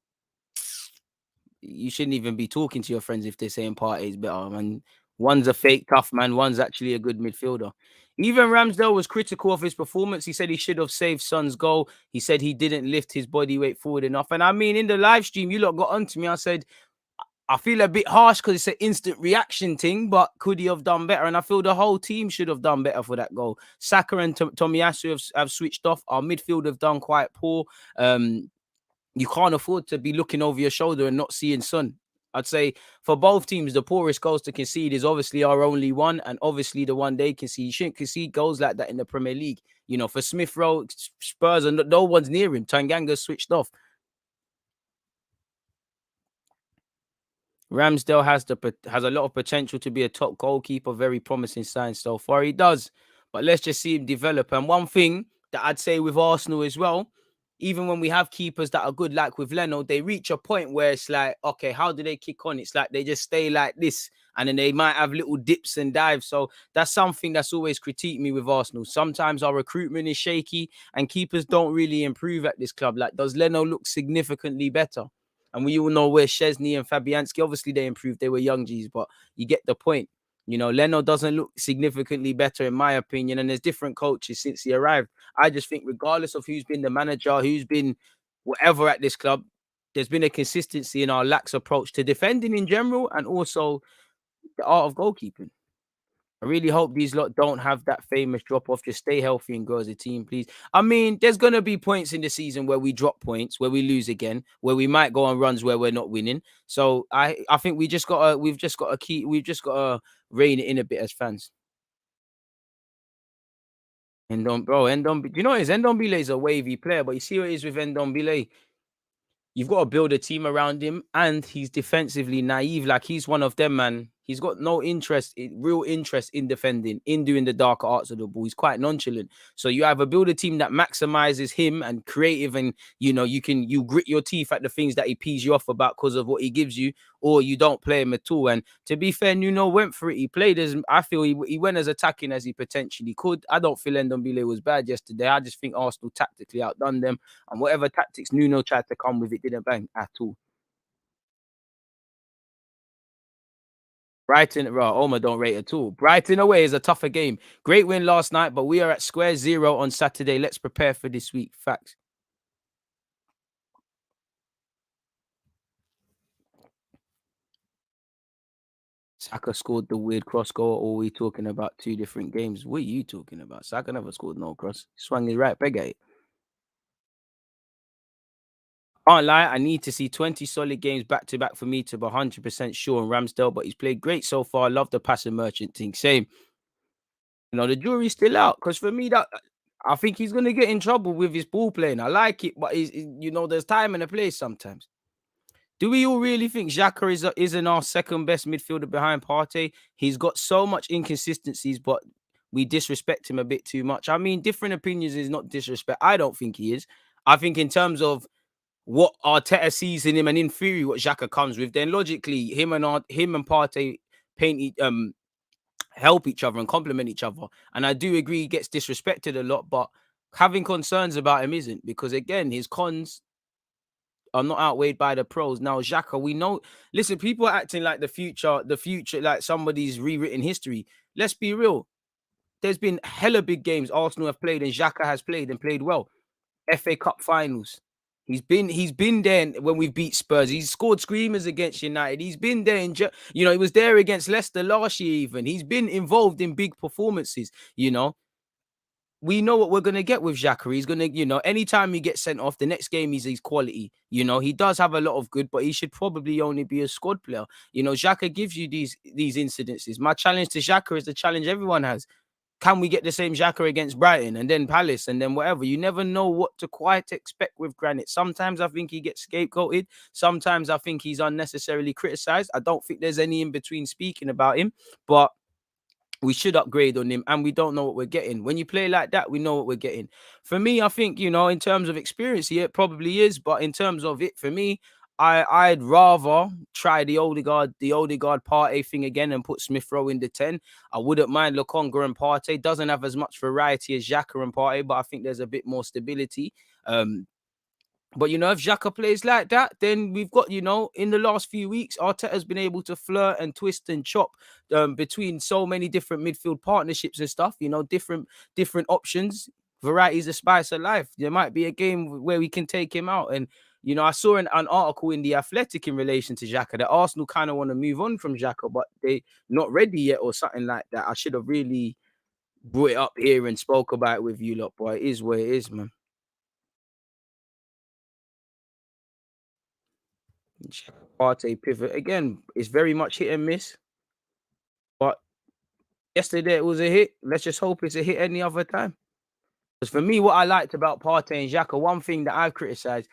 you shouldn't even be talking to your friends if they're saying Partey is better, man. One's a fake tough man. One's actually a good midfielder. Even RAMSDALE was critical of his performance. He said he should have saved Son's goal. He said he didn't lift his body weight forward enough. And I mean, in the live stream, you lot got onto me. I said, I feel a bit harsh because it's an instant reaction thing, but could he have done better? And I feel the whole team should have done better for that goal. Saka and Tomiyasu have switched off. Our midfield have done quite poor. You can't afford to be looking over your shoulder and not seeing Son. I'd say for both teams, the poorest goals to concede is obviously our only one, and obviously the one they concede. You shouldn't concede goals like that in the Premier League. You know, for Smith Rowe, Spurs, and no one's near him. Tanganga switched off. RAMSDALE has a lot of potential to be a top goalkeeper, very promising sign so far. He does, but let's just see him develop. And one thing that I'd say with Arsenal as well, even when we have keepers that are good, like with Leno, they reach a point where it's like, okay, how do they kick on? It's like they just stay like this, and then they might have little dips and dives. So that's something that's always critiqued me with Arsenal. Sometimes our recruitment is shaky, and keepers don't really improve at this club. Like, does Leno look significantly better? And we all know where Szczesny and Fabianski, obviously they improved. They were young G's, but you get the point. You know, Leno doesn't look significantly better, in my opinion, and there's different coaches since he arrived. I just think, regardless of who's been the manager, who's been whatever at this club, there's been a consistency in our lax approach to defending in general and also the art of goalkeeping. I really hope these lot don't have that famous drop off. Just stay healthy and grow as a team, please. I mean, there's gonna be points in the season where we drop points, where we lose again, where we might go on runs where we're not winning. So I think we've just gotta rein it in a bit as fans. You know what it is? Ndombele is a wavy player, but you see what it is with Ndombele. You've got to build a team around him, and he's defensively naive. Like, he's one of them, man. He's got no real interest in defending, in doing the darker arts of the ball. He's quite nonchalant. So you either build a team that maximizes him and creative, and you grit your teeth at the things that he pees you off about because of what he gives you, or you don't play him at all. And to be fair, Nuno went for it. He played as I feel he went as attacking as he potentially could. I don't feel Ndombele was bad yesterday. I just think Arsenal tactically outdone them, and whatever tactics Nuno tried to come with, it didn't bang at all. Brighton, Oma don't rate at all. Brighton away is a tougher game. Great win last night, but we are at square zero on Saturday. Let's prepare for this week. Facts. Saka scored the weird cross goal, or are we talking about two different games? What are you talking about? Saka never scored no cross. Swung his right peg at it. Can't lie, I need to see 20 solid games back to back for me to be 100% sure on Ramsdale, but he's played great so far. Love the pass and merchant thing. Same. You know, the jury's still out because for me, that I think he's gonna get in trouble with his ball playing. I like it, but there's time and a place sometimes. Do we all really think Xhaka isn't our second best midfielder behind Partey? He's got so much inconsistencies, but we disrespect him a bit too much. I mean, different opinions is not disrespect. I don't think he is. I think in terms of what Arteta sees in him, and in theory what Xhaka comes with, then logically him and Partey help each other and complement each other. And I do agree he gets disrespected a lot, but having concerns about him isn't, because again, his cons are not outweighed by the pros. Now, Xhaka, we know. Listen, people are acting like the future, like somebody's rewritten history. Let's be real. There's been hella big games Arsenal have played, and Xhaka has played and played well. FA Cup finals. He's been there when we beat Spurs. He's scored screamers against United. He's been there he was there against Leicester last year even. He's been involved in big performances, We know what we're going to get with Xhaka. He's going to, anytime he gets sent off, the next game he's quality. He does have a lot of good, but he should probably only be a squad player. Xhaka gives you these incidences. My challenge to Xhaka is the challenge everyone has. Can we get the same Xhaka against Brighton and then Palace and then whatever? You never know what to quite expect with Granit. Sometimes I think he gets scapegoated. Sometimes I think he's unnecessarily criticized. I don't think there's any in between speaking about him, but we should upgrade on him, and we don't know what we're getting. When you play like that, we know what we're getting. For me, I think, in terms of experience, yeah, it probably is. But in terms of it, for me, I'd rather try the Odegaard Partey thing again and put Smith Rowe in the 10. I wouldn't mind Lokonga and Partey. Doesn't have as much variety as Xhaka and Partey, but I think there's a bit more stability. But, if Xhaka plays like that, then we've got, in the last few weeks, Arteta's been able to flirt and twist and chop between so many different midfield partnerships and stuff, different options. Variety is the spice of life. There might be a game where we can take him out. And, I saw an article in The Athletic in relation to Xhaka that Arsenal kind of want to move on from Xhaka, but they not ready yet or something like that. I should have really brought it up here and spoke about it with you lot, boy. It is what it is, man. Partey pivot again. It's very much hit and miss. But yesterday it was a hit. Let's just hope it's a hit any other time. Because for me, what I liked about Partey and Xhaka, one thing that I've criticized,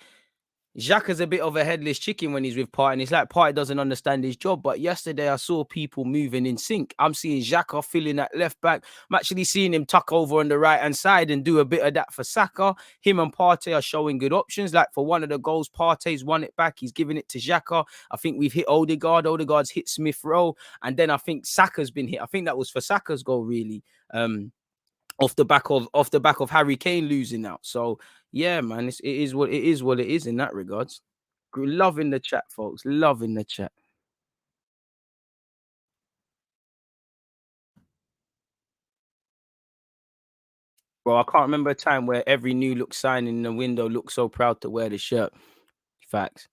Xhaka's a bit of a headless chicken when he's with Partey, and it's like Partey doesn't understand his job. But yesterday I saw people moving in sync. I'm seeing Xhaka filling that left back. I'm actually seeing him tuck over on the right-hand side and do a bit of that for Saka. Him and Partey are showing good options. Like for one of the goals, Partey's won it back. He's giving it to Xhaka. I think we've hit Odegaard. Odegaard's hit Smith Rowe. And then I think Saka's been hit. I think that was for Saka's goal, really. Off the back of Harry Kane losing out. So yeah, man, it is what it is in that regards. Loving the chat, folks. Loving the chat. Bro, I can't remember a time where every new look signing in the window looked so proud to wear the shirt. Facts.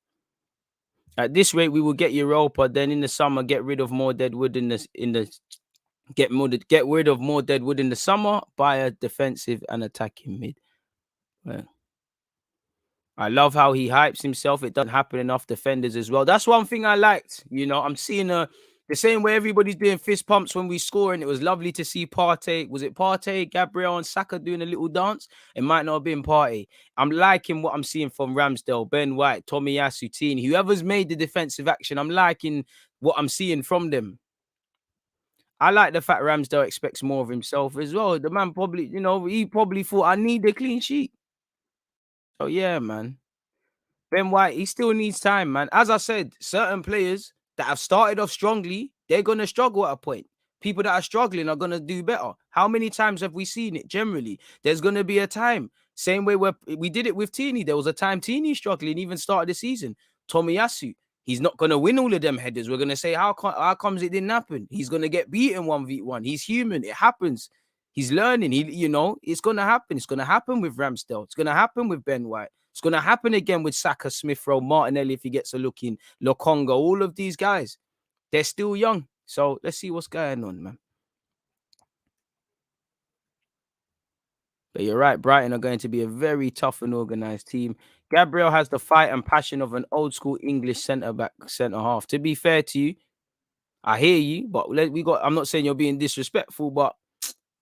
At this rate, we will get Europa. Then in the summer, get rid of more dead wood get rid of more dead wood in the summer. Buy a defensive and attacking mid. Well, I love how he hypes himself. It doesn't happen enough defenders as well. That's one thing I liked. You know, I'm seeing the same way everybody's doing fist pumps when we score, and it was lovely to see Partey. Was it Partey, Gabriel, and Saka doing a little dance? It might not have been Partey. I'm liking what I'm seeing from Ramsdale, Ben White, Tomiyasu, Tini, whoever's made the defensive action. I'm liking what I'm seeing from them. I like the fact Ramsdale expects more of himself as well. The man probably, he probably thought I need a clean sheet. So yeah, man. Ben White, he still needs time, man. As I said, certain players that have started off strongly, they're going to struggle at a point. People that are struggling are going to do better. How many times have we seen it generally? There's going to be a time. Same way where we did it with Tini. There was a time Tini struggling, even started the season. Tomiyasu, he's not going to win all of them headers. We're going to say, how comes it didn't happen? He's going to get beaten 1v1. He's human. It happens. He's learning. It's going to happen. It's going to happen with Ramsdale. It's going to happen with Ben White. It's going to happen again with Saka, Smith Rowe, Martinelli if he gets a look in, Lokonga, all of these guys. They're still young. So let's see what's going on, man. But you're right, Brighton are going to be a very tough and organized team. Gabriel has the fight and passion of an old school English centre-back, centre-half. To be fair to you, I hear you, but I'm not saying you're being disrespectful, but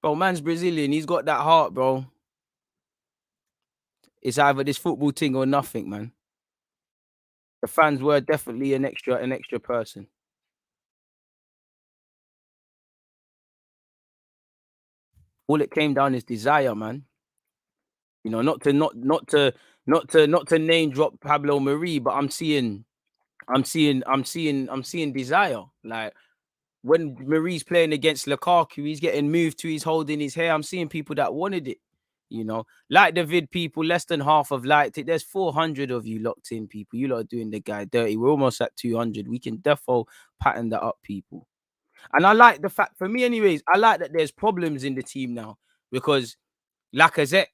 bro, man's Brazilian. He's got that heart, bro. It's either this football thing or nothing, man. The fans were definitely an extra person. All it came down is desire, man. You know, not to name drop Pablo Marie, but I'm seeing desire. Like when Marie's playing against Lukaku, he's getting moved to, he's holding his hair. I'm seeing people that wanted it. You know, like the vid people, less than half have liked it. There's 400 of you locked in, people. You lot are doing the guy dirty. We're almost at 200. We can defo pattern that up, people. And I like the fact, for me, anyways, I like that there's problems in the team now because Lacazette,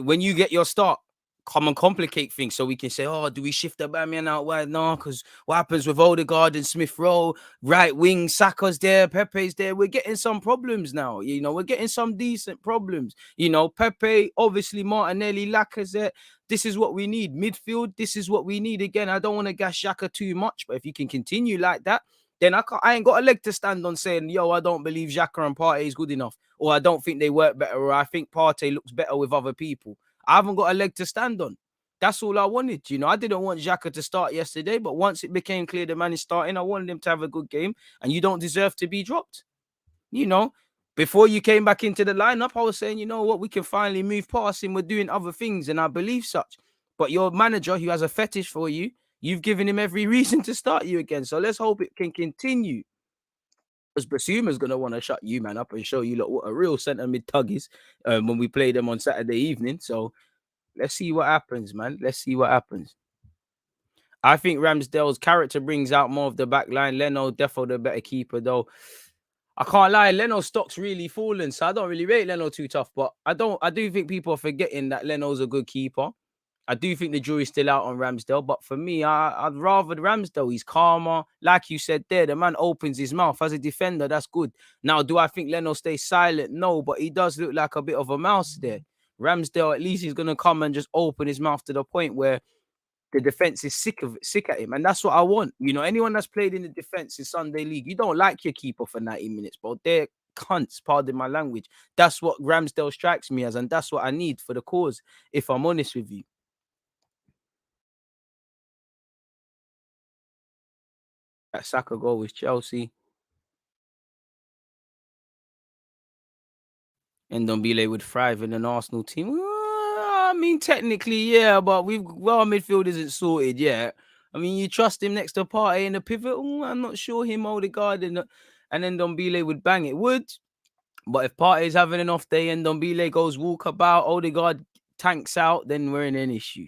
when you get your start, come and complicate things so we can say, oh, do we shift the Bamian out wide? No, because what happens with Odegaard and Smith Rowe, right wing, Saka's there, Pepe's there. We're getting some problems now. We're getting some decent problems. Pepe, obviously Martinelli, Lacazette. This is what we need. Midfield, this is what we need. Again, I don't want to gas XHAKA too much, but if you can continue like that, then I ain't got a leg to stand on saying, yo, I don't believe XHAKA and Partey is good enough, or I don't think they work better, or I think Partey looks better with other people. I haven't got a leg to stand on. That's all I wanted. I didn't want XHAKA to start yesterday, but once it became clear the man is starting, I wanted him to have a good game, and you don't deserve to be dropped. Before you came back into the lineup, I was saying, you know what, we can finally move past him. We're doing other things, and I believe such. But your manager, who has a fetish for you, you've given him every reason to start you again. So let's hope it can continue. Because Basuma's going to want to shut you, man, up and show you what a real centre mid tug is when we play them on Saturday evening. So let's see what happens, man. Let's see what happens. I think Ramsdale's character brings out more of the back line. Leno, defo the better keeper, though. I can't lie, Leno's stock's really fallen, so I don't really rate Leno too tough. But I do think people are forgetting that Leno's a good keeper. I do think the jury's still out on Ramsdale, but for me, I'd rather Ramsdale. He's calmer. Like you said there, the man opens his mouth. As a defender, that's good. Now, do I think Leno stays silent? No, but he does look like a bit of a mouse there. Ramsdale, at least he's going to come and just open his mouth to the point where the defense is sick at him. And that's what I want. Anyone that's played in the defense in Sunday League, you don't like your keeper for 90 minutes, bro. They're cunts, pardon my language. That's what Ramsdale strikes me as, and that's what I need for the cause, if I'm honest with you. That Saka goal with Chelsea. And Ndombele would thrive in an Arsenal team. I mean, technically, yeah, but our midfield isn't sorted yet. I mean, you trust him next to Partey in the pivot? I'm not sure him, Odegaard, and then Ndombele would bang it. Would. But if Partey's having an off day and Ndombele goes walkabout, Odegaard tanks out, then we're in an issue.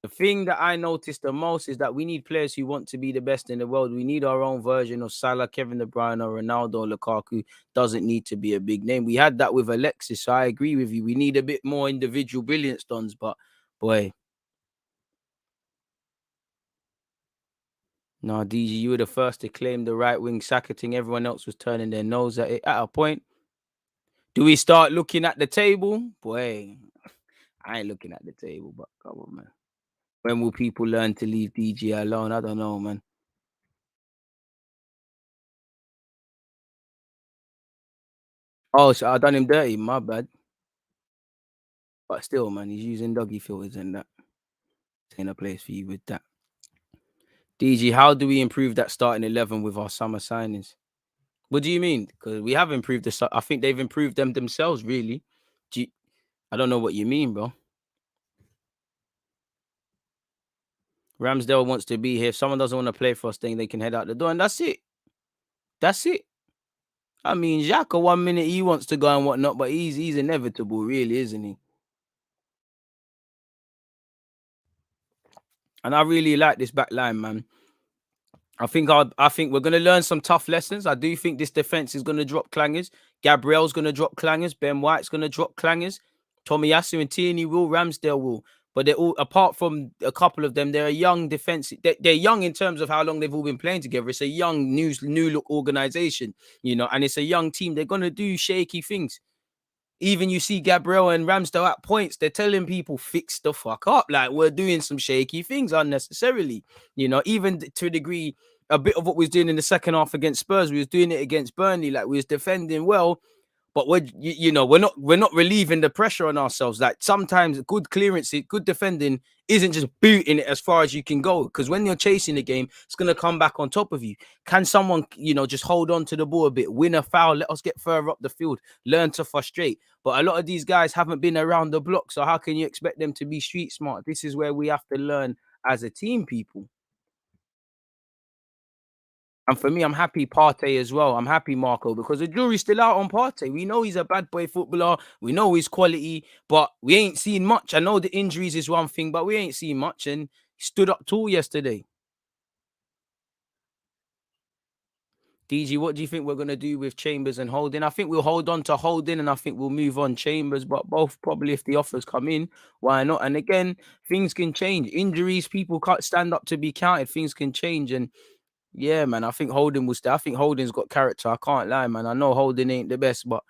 The thing that I noticed the most is that we need players who want to be the best in the world. We need our own version of Salah, Kevin De Bruyne, or Ronaldo, Lukaku. Doesn't need to be a big name. We had that with Alexis, so I agree with you. We need a bit more individual brilliance, Dons, but boy. No, DG, you were the first to claim the right wing Saka thing. Everyone else was turning their nose at it. At a point, do we start looking at the table? Boy, I ain't looking at the table, but come on, man. When will people learn to leave DG alone? I don't know, man. Oh, so I done him dirty. My bad. But still, man, he's using doggy filters and that. Ain't a place for you with that. DG, how do we improve that starting 11 with our summer signings? What do you mean? Because we have improved the. I think they've improved them themselves, really. I don't know what you mean, bro. Ramsdale wants to be here. If someone doesn't want to play for us, then they can head out the door, and that's it. That's it. I mean, XHAKA 1 minute he wants to go and whatnot, but he's inevitable, really, isn't he? And I really like this back line, man. I think we're gonna learn some tough lessons. I do think this defense is gonna drop clangers. Gabriel's gonna drop clangers. Ben White's gonna drop clangers. Tomiyasu and Tierney will. Ramsdale will. But they're all, apart from a couple of them, they're a young defense. They're young in terms of how long they've all been playing together. It's a young, new look organization, and it's a young team. They're gonna do shaky things. Even you see Gabriel and Ramsdale at points, they're telling people fix the fuck up. Like, we're doing some shaky things unnecessarily. Even to a degree, a bit of what we was doing in the second half against Spurs, we was doing it against Burnley. Like, we was defending well, but we're not relieving the pressure on ourselves. Like, sometimes good clearance, good defending isn't just booting it as far as you can go. Because when you're chasing the game, it's gonna come back on top of you. Can someone, just hold on to the ball a bit, win a foul, let us get further up the field, learn to frustrate. But a lot of these guys haven't been around the block, so how can you expect them to be street smart? This is where we have to learn as a team, people. And for me, I'm happy Partey as well. I'm happy Marco because the jury's still out on Partey. We know he's a bad boy footballer. We know his quality, but we ain't seen much. I know the injuries is one thing, but we ain't seen much. And he stood up tall yesterday. DG, what do you think we're going to do with Chambers and Holding? I think we'll hold on to Holding and I think we'll move on Chambers, but both probably if the offers come in, why not? And again, things can change. Injuries, people can't stand up to be counted. Things can change. And yeah, man, I think Holding will stay. I think Holding's got character. I can't lie, man. I know Holding ain't the best, but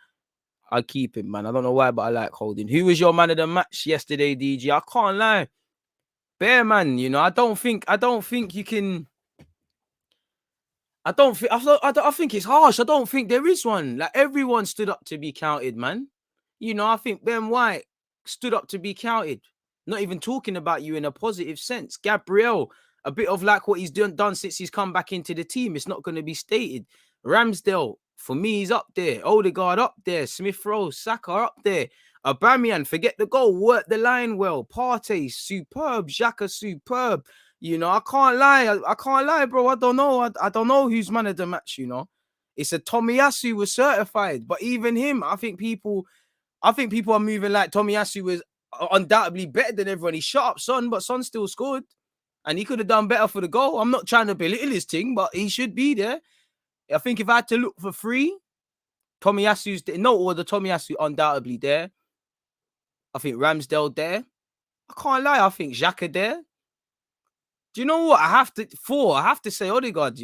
I keep him, man. I don't know why, but I like Holding. Who was your man of the match yesterday, DG? I can't lie. Bear, man, I don't think you can. I think it's harsh. I don't think there is one. Like, everyone stood up to be counted, man. I think Ben White stood up to be counted. Not even talking about you in a positive sense. Gabriel, a bit of like what he's done since he's come back into the team. It's not going to be stated. Ramsdale, for me, he's up there. Odegaard up there. Smith Rowe, Saka up there. Aubameyang, forget the goal. Work the line well. Partey, superb. XHAKA, superb. I can't lie. I can't lie, bro. I don't know. I don't know who's man of the match, It's a Tomiyasu was certified, but even him, I think people are moving like Tomiyasu was undoubtedly better than everyone. He shot up Son, but Son still scored. And he could have done better for the goal. I'm not trying to belittle his thing, but he should be there. I think if I had to look for three, Tomiyasu's no order. Tomiyasu undoubtedly there. I think Ramsdale there. I can't lie. I think XHAKA there. Do you know what? I have to say Odegaard,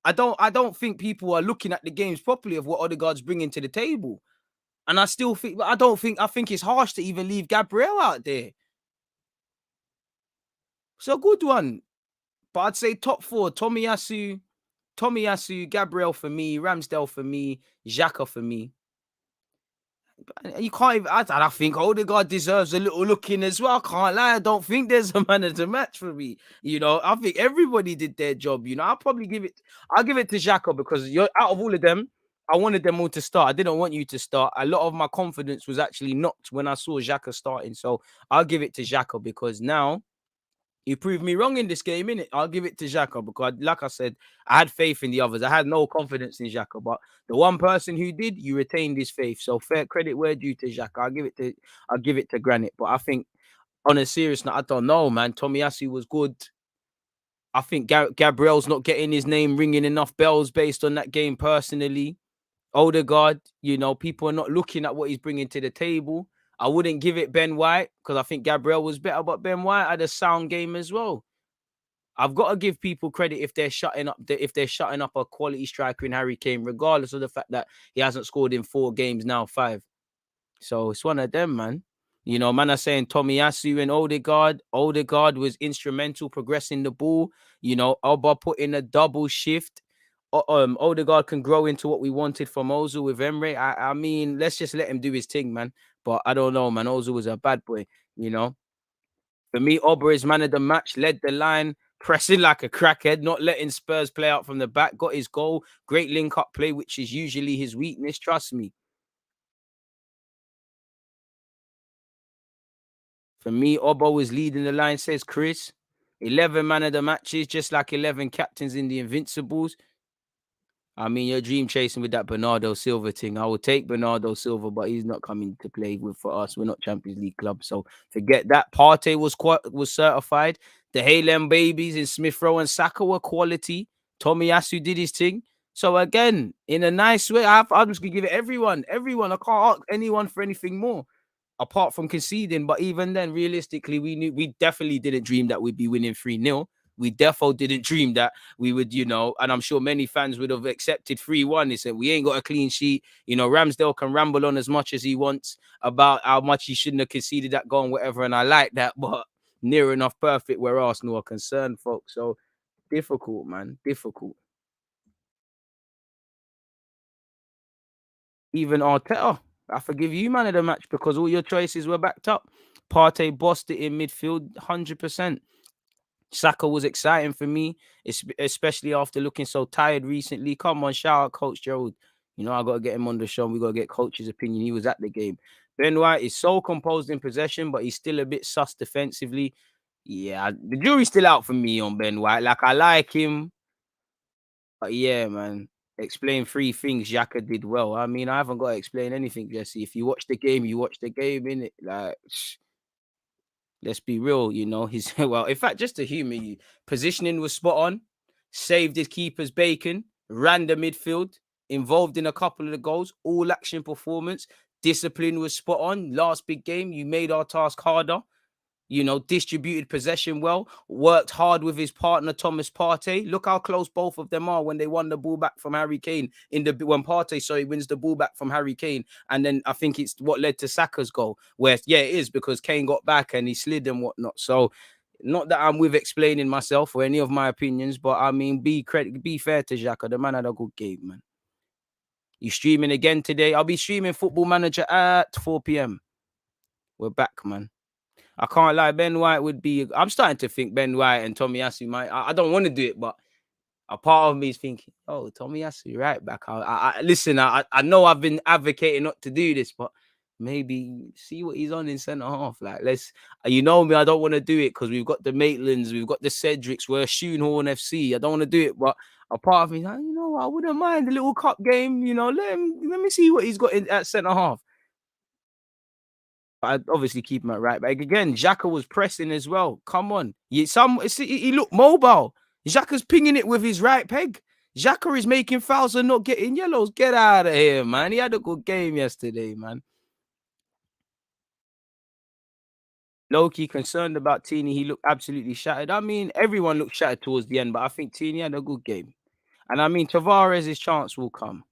I don't think people are looking at the games properly of what Odegaard's bringing to the table. And I still think, I think it's harsh to even leave Gabriel out there. It's a good one. But I'd say top four, Tomiyasu, Gabriel for me, Ramsdale for me, XHAKA for me. You can't even, I think Odegaard deserves a little look in as well. I can't lie. I don't think there's a man of the match for me. I think everybody did their job. I'll give it to XHAKA because you're out of all of them. I wanted them all to start. I didn't want you to start. A lot of my confidence was actually knocked when I saw XHAKA starting. So I'll give it to XHAKA because now you proved me wrong in this game, innit? I'll give it to XHAKA because, like I said, I had faith in the others. I had no confidence in XHAKA, but the one person who did, you retained his faith. So fair credit where due to XHAKA. I'll give it to Granite. But I think On a serious note, I don't know, man. Tomiyasu was good. I think Gabriel's not getting his name ringing enough bells based on that game personally. Odegaard, you know, people are not looking at what he's bringing to the table. I wouldn't give it Ben White because I think Gabriel was better, but Ben White had a sound game as well. I've got to give people credit if they're shutting up a quality striker in Harry Kane, regardless of the fact that he hasn't scored in 4 games now, 5. So it's one of them, man. You know, man are saying Tomiyasu and Odegaard. Odegaard was instrumental progressing the ball. You know, Alba put in a double shift. Odegaard can grow into what we wanted from Ozil with Emre. I mean, let's just let him do his thing, man. But I don't know, man. Ozil was a bad boy, you know. For me, Oba is man of the match, led the line, pressing like a crackhead, not letting Spurs play out from the back, got his goal, great link-up play, which is usually his weakness, trust me. For me, Oba was leading the line, says Chris. 11 man of the matches, just like 11 captains in the Invincibles. I mean, you're dream chasing with that Bernardo Silva thing. I would take Bernardo Silva, but he's not coming to play with for us. We're not Champions League club, so forget that. Partey was certified. The Halem babies in Smith Rowe and Saka were quality. Tomiyasu did his thing. So again, in a nice way, I'm just gonna give it everyone. I can't ask anyone for anything more apart from conceding. But even then, realistically, we definitely didn't dream that we'd be winning 3-0. We defo didn't dream that we would, you know, and I'm sure many fans would have accepted 3-1. They said, we ain't got a clean sheet. You know, Ramsdale can ramble on as much as he wants about how much he shouldn't have conceded that goal and whatever. And I like that, but near enough perfect where Arsenal are concerned, folks. So difficult, man. Difficult. Even Arteta, I forgive you, man, of the match because all your choices were backed up. Partey bossed it in midfield, 100%. Saka was exciting for me, especially after looking so tired recently. Come on, shout out Coach Gerald. You know, I got to get him on the show. We got to get Coach's opinion. He was at the game. Ben White is so composed in possession, but he's still a bit sus defensively. Yeah, the jury's still out for me on Ben White. Like, I like him. But yeah, man. Explain 3 things XHAKA did well. I mean, I haven't got to explain anything, Jesse. If you watch the game, you watch the game, innit? Like, let's be real, you know. He's well, in fact, just to humor you, positioning was spot on, saved his keeper's bacon, ran the midfield, involved in a couple of the goals, all action performance, discipline was spot on. Last big game, you made our task harder. You know, distributed possession well, worked hard with his partner Thomas Partey. Look how close both of them are when they won the ball back from Harry Kane when Partey wins the ball back from Harry Kane, and then I think it's what led to Saka's goal. Where it is because Kane got back and he slid and whatnot. So, not that I'm with explaining myself or any of my opinions, but I mean, be fair to XHAKA. The man had a good game, man. You streaming again today? I'll be streaming Football Manager at 4 p.m. We're back, man. I can't lie, Ben White would be. I'm starting to think Ben White and Tomiyasu might. I don't want to do it, but a part of me is thinking, oh, Tomiyasu right back. Listen. I know I've been advocating not to do this, but maybe see what he's on in centre half. Like, you know me, I don't want to do it because we've got the Maitlands, we've got the Cedrics, we're Shoehorn FC. I don't want to do it, but a part of me, you know, I wouldn't mind a little cup game. You know, let me see what he's got at centre half. I'd obviously keep him at right back. Again, XHAKA was pressing as well. Come on. He looked mobile. XHAKA's pinging it with his right peg. XHAKA is making fouls and not getting yellows. Get out of here, man. He had a good game yesterday, man. Low-key concerned about Tini. He looked absolutely shattered. I mean, everyone looked shattered towards the end, but I think Tini had a good game. And I mean, Tavares' chance will come.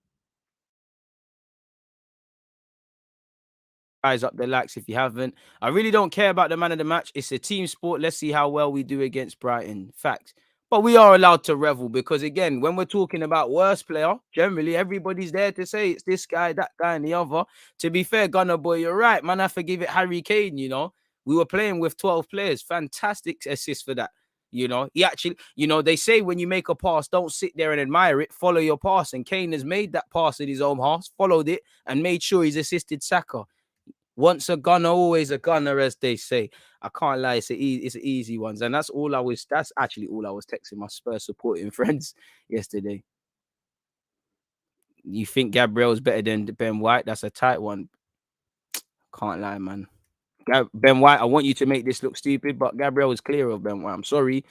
Guys up the likes if you haven't. I really don't care about the man of the match. It's a team sport. Let's see how well we do against Brighton. Fact. But we are allowed to revel because, again, when we're talking about worst player, generally everybody's there to say it's this guy, that guy, and the other. To be fair, Gunner boy, you're right. Man, I forgive it Harry Kane, you know. We were playing with 12 players. Fantastic assist for that. You know, he actually, you know, they say when you make a pass, don't sit there and admire it. Follow your pass. And Kane has made that pass in his own half, followed it, and made sure he's assisted Saka. Once a gunner, always a gunner, as they say. I can't lie, it's an easy ones. And that's actually all I was texting my Spurs supporting friends yesterday. You think Gabriel's better than Ben White? That's a tight one. Can't lie, man. Ben White, I want you to make this look stupid, but Gabriel is clear of Ben White. I'm sorry.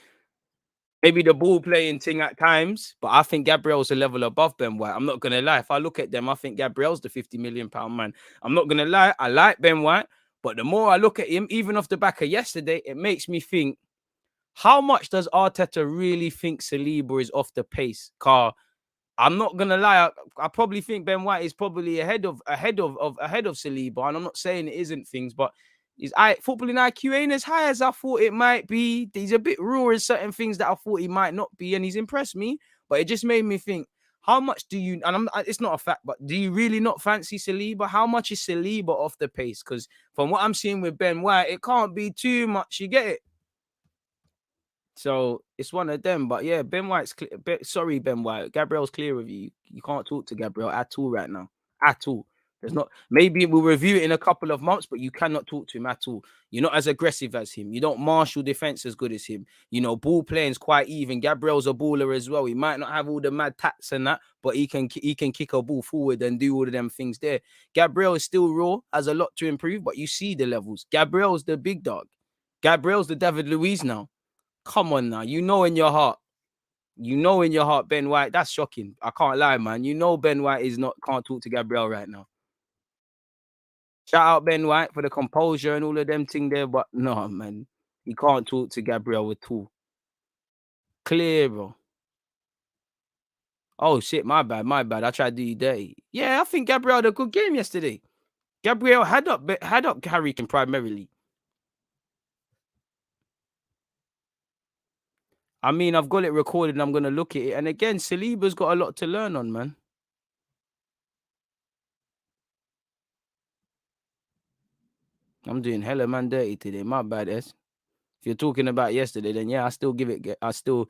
Maybe the ball playing thing at times, but I think Gabriel's a level above Ben White. I'm not gonna lie. If I look at them, I think Gabriel's the £50 million man. I'm not gonna lie. I like Ben White, but the more I look at him, even off the back of yesterday, it makes me think, how much does Arteta really think Saliba is off the pace? Car, I'm not gonna lie. I probably think Ben White is probably ahead of Saliba, and I'm not saying it isn't things, but his footballing IQ ain't as high as I thought it might be. He's a bit raw in certain things that I thought he might not be, and he's impressed me. But it just made me think, how much do you? And it's not a fact, but do you really not fancy Saliba? How much is Saliba off the pace? Because from what I'm seeing with Ben White, it can't be too much. You get it? So it's one of them. But yeah, Ben White's sorry, Ben White. Gabriel's clear of you. You can't talk to Gabriel at all right now. At all. There's not, maybe we'll review it in a couple of months, but you cannot talk to him at all. You're not as aggressive as him. You don't marshal defense as good as him. You know, ball playing's quite even. Gabriel's a baller as well. He might not have all the mad tats and that, but he can kick a ball forward and do all of them things there. Gabriel is still raw, has a lot to improve, but you see the levels. Gabriel's the big dog. Gabriel's the David Luiz now. Come on now. You know in your heart, Ben White. That's shocking. I can't lie, man. You know Ben White can't talk to Gabriel right now. Shout out Ben White for the composure and all of them thing there, but no, man. He can't talk to Gabriel at all. Clear, bro. Oh shit, my bad. I tried to do you dirty. Yeah, I think Gabriel had a good game yesterday. Gabriel had up Harry Kane primarily. I mean, I've got it recorded and I'm going to look at it. And again, Saliba's got a lot to learn on, man. I'm doing hella man dirty today. My bad, S. If you're talking about yesterday, then yeah, I still give it to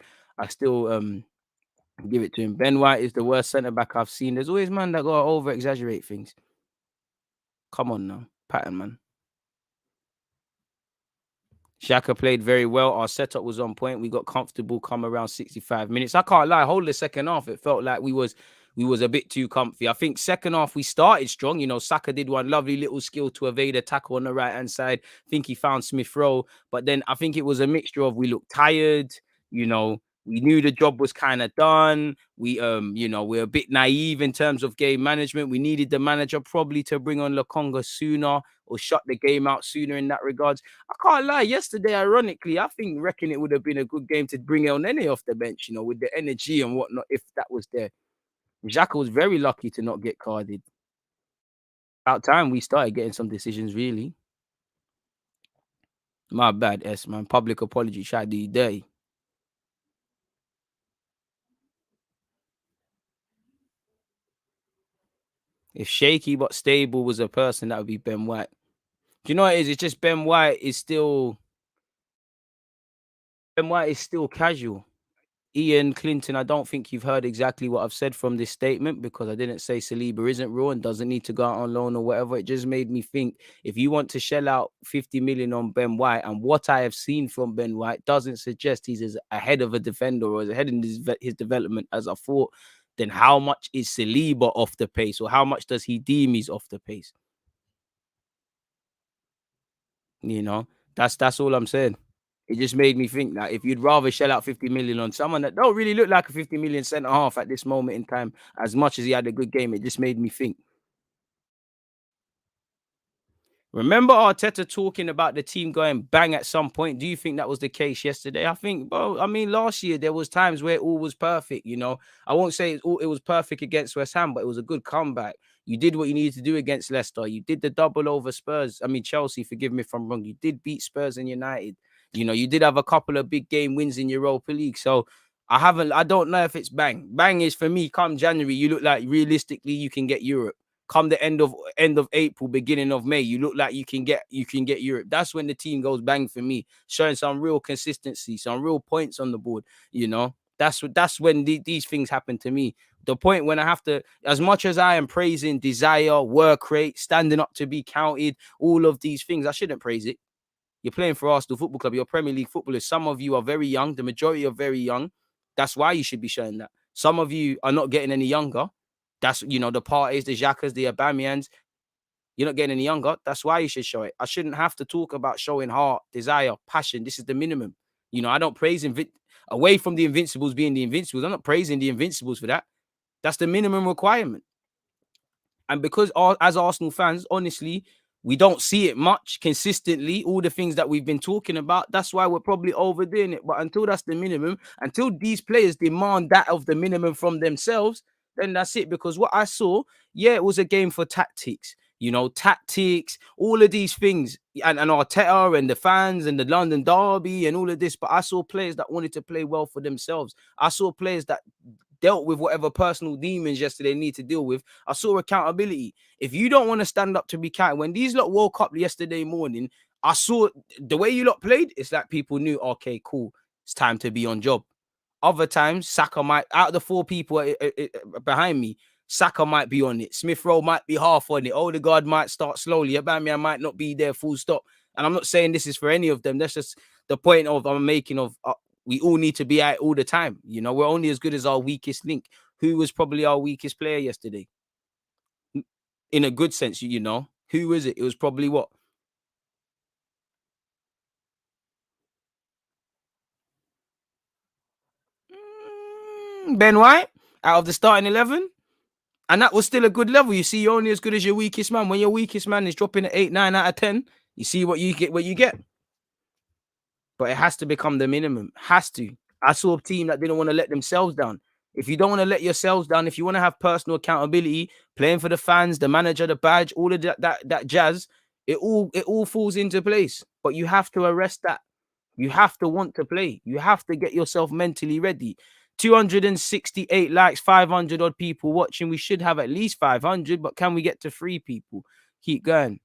him. Ben White is the worst centre-back I've seen. There's always man that got to over-exaggerate things. Come on now. Pattern, man. XHAKA played very well. Our setup was on point. We got comfortable come around 65 minutes. I can't lie. Whole the second half, it felt like we was a bit too comfy. I think second half we started strong. You know, Saka did one lovely little skill to evade a tackle on the right-hand side. I think he found Smith Rowe. But then I think it was a mixture of we looked tired, you know, we knew the job was kind of done. We're a bit naive in terms of game management. We needed the manager probably to bring on Lokonga sooner or shut the game out sooner in that regards. I can't lie. Yesterday, ironically, I reckon it would have been a good game to bring on any off the bench, you know, with the energy and whatnot, if that was there. XHAKA was very lucky to not get carded. About time we started getting some decisions, really. My bad, S, man. Public apology. Try to do you dirty. If shaky but stable was a person, that would be Ben White. Do you know what it is? It's just Ben White is still casual. Ian Clinton, I don't think you've heard exactly what I've said from this statement, because I didn't say Saliba isn't raw and doesn't need to go out on loan or whatever. It just made me think, if you want to shell out 50 million on Ben White, and what I have seen from Ben White doesn't suggest he's as ahead of a defender or as ahead in his development as I thought, then how much is Saliba off the pace, or how much does he deem he's off the pace? You know, that's all I'm saying. It just made me think that if you'd rather shell out 50 million on someone that don't really look like a 50 million centre half at this moment in time, as much as he had a good game, it just made me think. Remember Arteta talking about the team going bang at some point? Do you think that was the case yesterday? I think, well, I mean, last year there was times where all was perfect, you know. I won't say it was perfect against West Ham, but it was a good comeback. You did what you needed to do against Leicester. You did the double over Spurs. I mean, Chelsea, forgive me if I'm wrong. You did beat Spurs and United. You know, you did have a couple of big game wins in Europa League. So I don't know if it's bang. Bang is for me, come January, you look like realistically you can get Europe. Come the end of April, beginning of May, you look like you can get Europe. That's when the team goes bang for me, showing some real consistency, some real points on the board. You know, that's when these things happen to me. The point when I have to, as much as I am praising desire, work rate, standing up to be counted, all of these things, I shouldn't praise it. You're playing for Arsenal Football Club. You're Premier League footballers. Some of you are very young. The majority are very young. That's why you should be showing that. Some of you are not getting any younger. That's, you know, the Parties, the XHAKAs, the Aubameyans. You're not getting any younger. That's why you should show it. I shouldn't have to talk about showing heart, desire, passion. This is the minimum. You know, I don't praise away from the Invincibles being the Invincibles. I'm not praising the Invincibles for that. That's the minimum requirement. And because as Arsenal fans, honestly, we don't see it much consistently, all the things that we've been talking about. That's why we're probably overdoing it. But until that's the minimum, until these players demand that of the minimum from themselves, then that's it. Because what I saw, yeah, it was a game for tactics. You know, tactics, all of these things, and Arteta and the fans and the London Derby and all of this. But I saw players that wanted to play well for themselves. I saw players that dealt with whatever personal demons yesterday need to deal with. I saw accountability. If you don't want to stand up to be counted, when these lot woke up yesterday morning, I saw the way you lot played. It's like people knew, okay, cool, it's time to be on job. Other times, Saka might, out of the 4 people behind me, Saka might be on it. Smith Rowe might be half on it. Odegaard might start slowly. Aubameyang might not be there full stop. And I'm not saying this is for any of them. That's just the point of I'm making of we all need to be out all the time. You know, we're only as good as our weakest link. Who was probably our weakest player yesterday? In a good sense, you know. Who was it? It was probably what? Ben White out of the starting 11. And that was still a good level. You see, you're only as good as your weakest man. When your weakest man is dropping at 8, 9 out of 10, you see what you get. But it has to become the minimum. Has to. I saw a team that didn't want to let themselves down. If you don't want to let yourselves down, if you want to have personal accountability, playing for the fans, the manager, the badge, all of that jazz, it all falls into place. But you have to arrest that. You have to want to play. You have to get yourself mentally ready. 268 likes, 500 odd people watching. We should have at least 500, but can we get to 3 people? Keep going.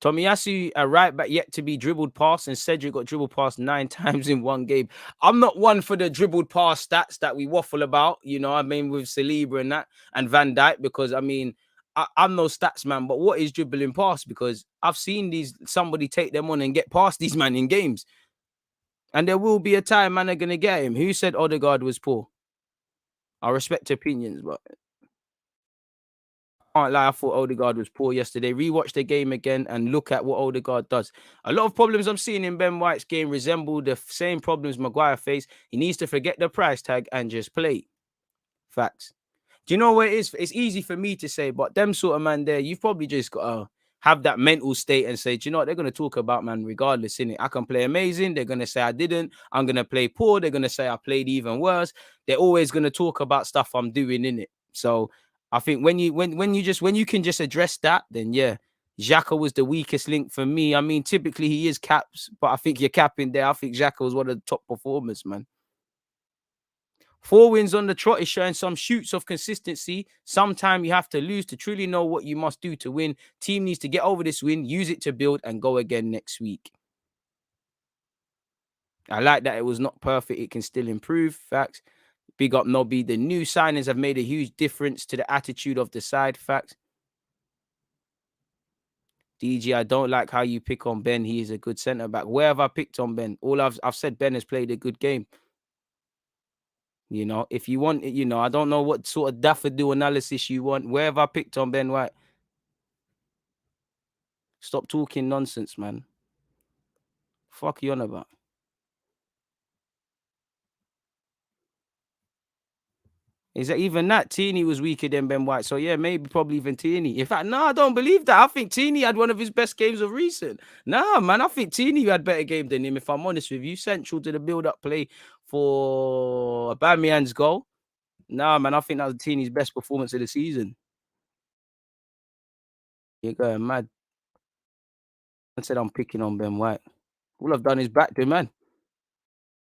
Tomiyasu, a right back yet to be dribbled past, and Cedric got dribbled past 9 times in one game. I'm not one for the dribbled past stats that we waffle about, you know, I mean, with Saliba and that, and Van Dijk, because, I mean, I'm no stats man, but what is dribbling past? Because I've seen somebody take them on and get past these man in games. And there will be a time man are going to get him. Who said Odegaard was poor? I respect opinions, but I can't lie, I thought Odegaard was poor yesterday. Rewatch the game again and look at what Odegaard does. A lot of problems I'm seeing in Ben White's game resemble the same problems Maguire faced. He needs to forget the price tag and just play. Facts. Do you know what it is? It's easy for me to say, but them sort of man there, you've probably just got to have that mental state and say, do you know what? They're going to talk about, man, regardless, innit? I can play amazing. They're going to say I didn't. I'm going to play poor. They're going to say I played even worse. They're always going to talk about stuff I'm doing, innit? So I think when you can just address that, then yeah, XHAKA was the weakest link for me. I mean, typically he is caps, but I think you're capping there. I think XHAKA was one of the top performers, man. 4 wins on the trot is showing some shoots of consistency. Sometime you have to lose to truly know what you must do to win. Team needs to get over this win, use it to build, and go again next week. I like that it was not perfect. It can still improve. Facts. Big up Nobby. The new signings have made a huge difference to the attitude of the side. Facts. DG, I don't like how you pick on Ben. He is a good centre-back. Where have I picked on Ben? All I've said, Ben has played a good game. You know, if you want, you know, I don't know what sort of daffodil analysis you want. Where have I picked on Ben White? Stop talking nonsense, man. Fuck you on about. Is that even that? Teeny was weaker than Ben White. So yeah, maybe probably even Teeny. In fact, no, I don't believe that. I think Teeny had one of his best games of recent. Nah, man, I think Teeny had better game than him, if I'm honest with you. Central to the build-up play for Aubameyang's goal. Nah, man, I think that was Teeny's best performance of the season. You're going mad. I said I'm picking on Ben White. All I've done is back the man.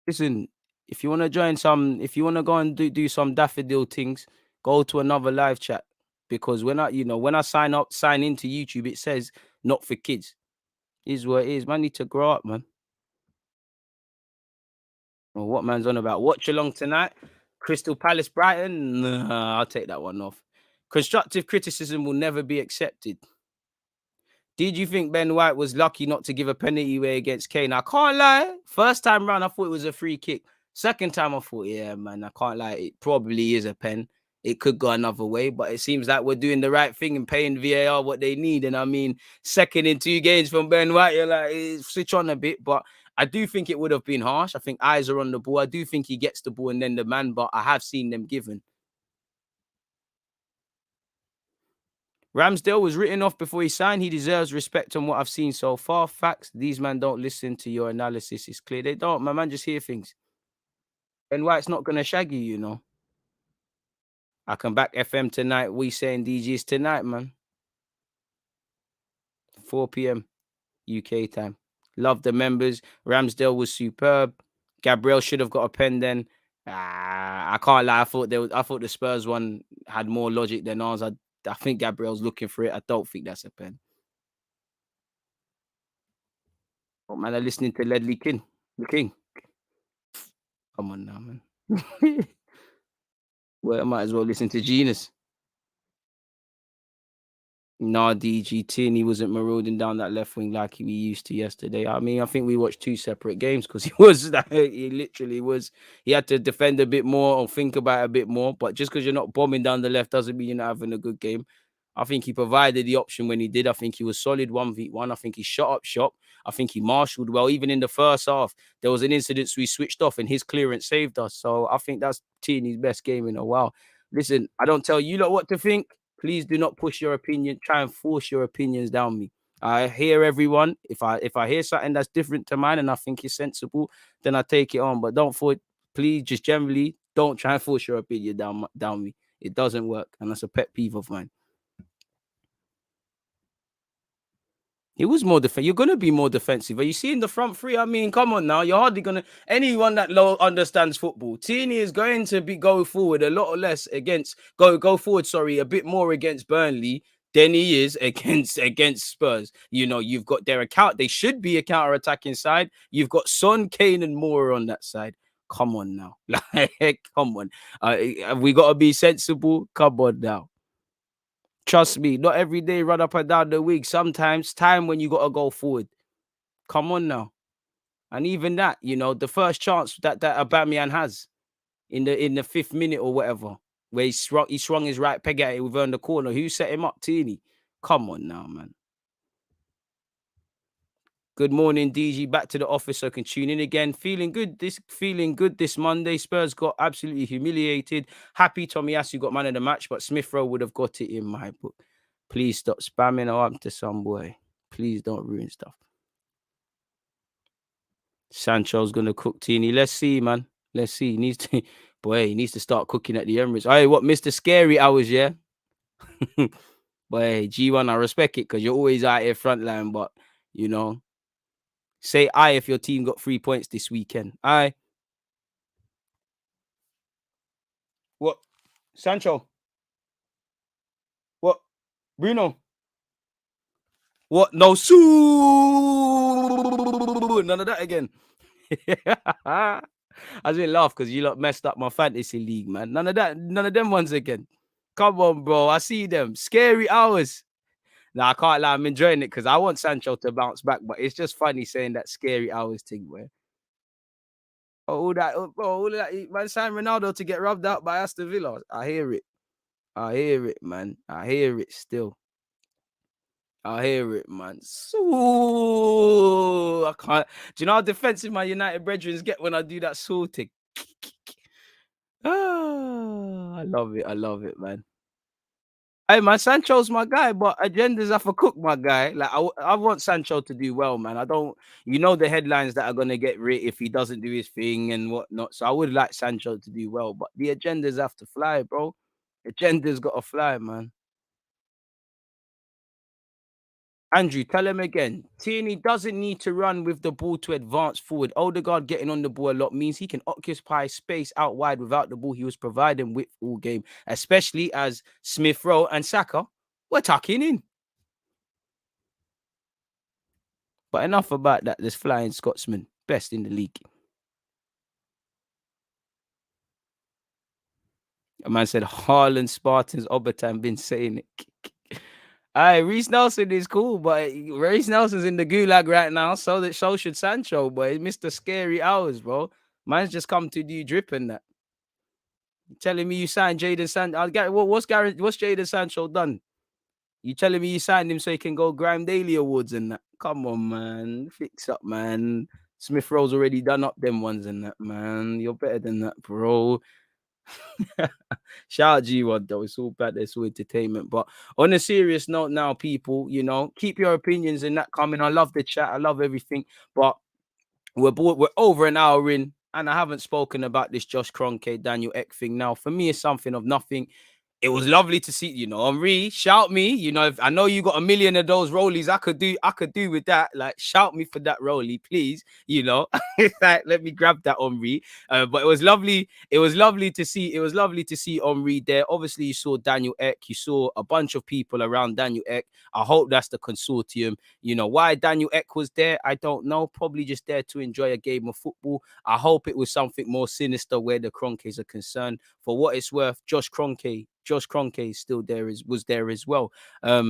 Listen, if you want to join if you want to go and do some daffodil things, go to another live chat. Because when I sign into YouTube, it says not for kids. It is what it is. Man, need to grow up, man. Well, what man's on about? Watch along tonight. Crystal Palace Brighton. Nah, I'll take that one off. Constructive criticism will never be accepted. Did you think Ben White was lucky not to give a penalty away against Kane? I can't lie. First time round, I thought it was a free kick. Second time, I thought, yeah, man, I can't lie. It probably is a pen. it could go another way, but it seems like we're doing the right thing and paying VAR what they need. And I mean, second in 2 games from Ben White, you're like, switch on a bit. But I do think it would have been harsh. I think eyes are on the ball. I do think he gets the ball and then the man, but I have seen them given. Ramsdale was written off before he signed. He deserves respect on what I've seen so far. Facts. These men don't listen to your analysis. It's clear. They don't. My man just hear things. Ben White's not going to shag you, you know. I come back FM tonight. We saying DJs tonight, man. 4 p.m. UK time. Love the members. Ramsdale was superb. Gabriel should have got a pen then. I can't lie. I thought the Spurs one had more logic than ours. I think Gabriel's looking for it. I don't think that's a pen. Oh man, I'm listening to Ledley King. The King. Come on now, man. Well, I might as well listen to Genius. Nah, DG Tierney wasn't marauding down that left wing like we used to yesterday. I mean, I think we watched 2 separate games because he literally was. He had to defend a bit more or think about it a bit more. But just because you're not bombing down the left doesn't mean you're not having a good game. I think he provided the option when he did. I think he was solid 1v1. I think he shot up shop. I think he marshaled well. Even in the first half, there was an incident we switched off and his clearance saved us. So I think that's Tierney's best game in a while. Listen, I don't tell you lot what to think. Please do not push your opinion. Try and force your opinions down me. I hear everyone. If I hear something that's different to mine and I think it's sensible, then I take it on. But please just generally don't try and force your opinion down me. It doesn't work. And that's a pet peeve of mine. He was more defensive. You're going to be more defensive. Are you seeing the front three? I mean, come on now. You're hardly going to... Anyone that understands football, Tierney is going to go forward a lot less against... Go forward, a bit more against Burnley than he is against Spurs. You know, you've got their account. They should be a counter-attacking side. You've got Son, Kane and Moore on that side. Come on now. Like, come on. We got to be sensible. Come on now. Trust me, not every day run up and down the wing. Sometimes time when you got to go forward. Come on now. And even that, you know, the first chance that Aubameyang has in the 5th minute or whatever, where he swung his right peg at it within the corner. Who set him up? Tierney. Come on now, man. Good morning, DG. Back to the office so I can tune in again. Feeling good this Monday. Spurs got absolutely humiliated. Happy Tomiyasu got man of the match, but Smith Rowe would have got it in my book. Please stop spamming up to some boy. Please don't ruin stuff. Sancho's gonna cook Tierney. Let's see, man. Let's see. He needs to start cooking at the Emirates. Hey, what, Mr. Scary Hours, yeah? Boy, G1, I respect it because you're always out here frontline, but you know. Say aye if your team got 3 points this weekend. Aye. What? Sancho? What? Bruno? What? No, none of that again. I didn't laugh because you lot messed up my fantasy league, man. None of them ones again. Come on, bro. I see them. Scary Hours. Nah, I can't lie. I'm enjoying it because I want Sancho to bounce back, but it's just funny saying that Scary Hours thing, where all that, man, sign Ronaldo to get rubbed out by Aston Villa. I hear it, man. I hear it still. I hear it, man. So I can't. Do you know how defensive my United brethren get when I do that sorting? I love it, man. Hey, man, Sancho's my guy, but agendas have to cook, my guy. Like, I want Sancho to do well, man. I don't, the headlines that are going to get writ if he doesn't do his thing and whatnot. So I would like Sancho to do well, but the agendas have to fly, bro. Agendas got to fly, man. Andrew, tell him again. Tierney doesn't need to run with the ball to advance forward. Odegaard getting on the ball a lot means he can occupy space out wide without the ball. He was providing width all game, especially as Smith Rowe and Saka were tucking in. But enough about that. This flying Scotsman, best in the league. A man said, Haaland, Spartans, Obertan been saying it. Reece Nelson is cool, but Reece Nelson's in the gulag right now, so should Sancho, but it's Mr. Scary Hours, bro. Man's just come to do drip and that. You telling me you signed Jadon Sancho? What's Jadon Sancho done? You telling me you signed him so he can go Grime Daily Awards and that? Come on, man. Fix up, man. Smith Rowe's already done up them ones and that, man. You're better than that, bro. Shout out G1 though. It's all bad. It's all entertainment. But on a serious note now, people, you know, keep your opinions in that coming. I love the chat. I love everything. But we're over an hour in, and I haven't spoken about this Josh Kroenke, Daniel Ek thing. Now, for me, it's something of nothing. It was lovely to see, you know, Henri, shout me. You know, if I know you got a million of those rollies, I could do with that. Like, shout me for that rollie, please. You know, like, let me grab that, Henri. But it was lovely. It was lovely to see. It was lovely to see Henri there. Obviously, you saw Daniel Ek. You saw a bunch of people around Daniel Ek. I hope that's the consortium. You know, why Daniel Ek was there, I don't know. Probably just there to enjoy a game of football. I hope it was something more sinister where the Kroenkes are concerned. For what it's worth, Josh Kroenke is still there, was there as well.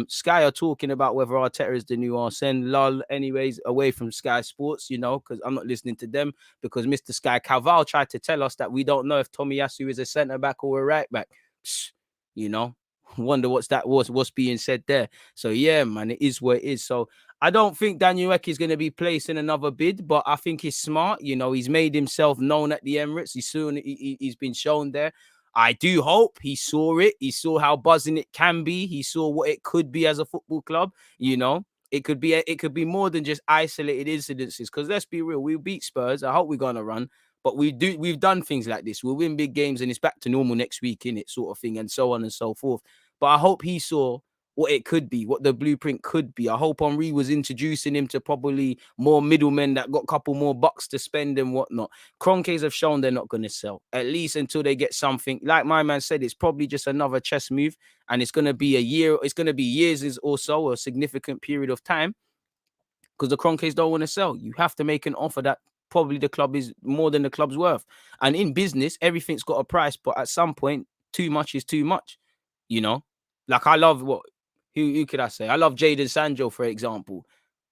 Sky are talking about whether Arteta is the new Arsene. Lol. Anyways, away from Sky Sports, you know, because I'm not listening to them, because Mr. Sky Caval tried to tell us that we don't know if Tomiyasu is a centre back or a right back. Psst, you know, wonder what's being said there. So yeah, man, it is what it is. So I don't think Daniel Ek is going to be placed in another bid, but I think he's smart. You know, he's made himself known at the Emirates. He's been shown there. I do hope he saw it. He saw how buzzing it can be. He saw what it could be as a football club. You know, it could be more than just isolated incidences. Because let's be real, we beat Spurs. I hope we're gonna run, but we've done things like this. We'll win big games and it's back to normal next week, innit, sort of thing, and so on and so forth. But I hope he saw what it could be, what the blueprint could be. I hope Henri was introducing him to probably more middlemen that got a couple more bucks to spend and whatnot. Kroenkes have shown they're not going to sell, at least until they get something. Like my man said, it's probably just another chess move, and it's going to be a year. It's going to be years or so, a significant period of time, because the Kroenkes don't want to sell. You have to make an offer that probably the club is more than the club's worth. And in business, everything's got a price, but at some point, too much is too much. You know, like I love who could I say? I love Jadon Sancho, for example,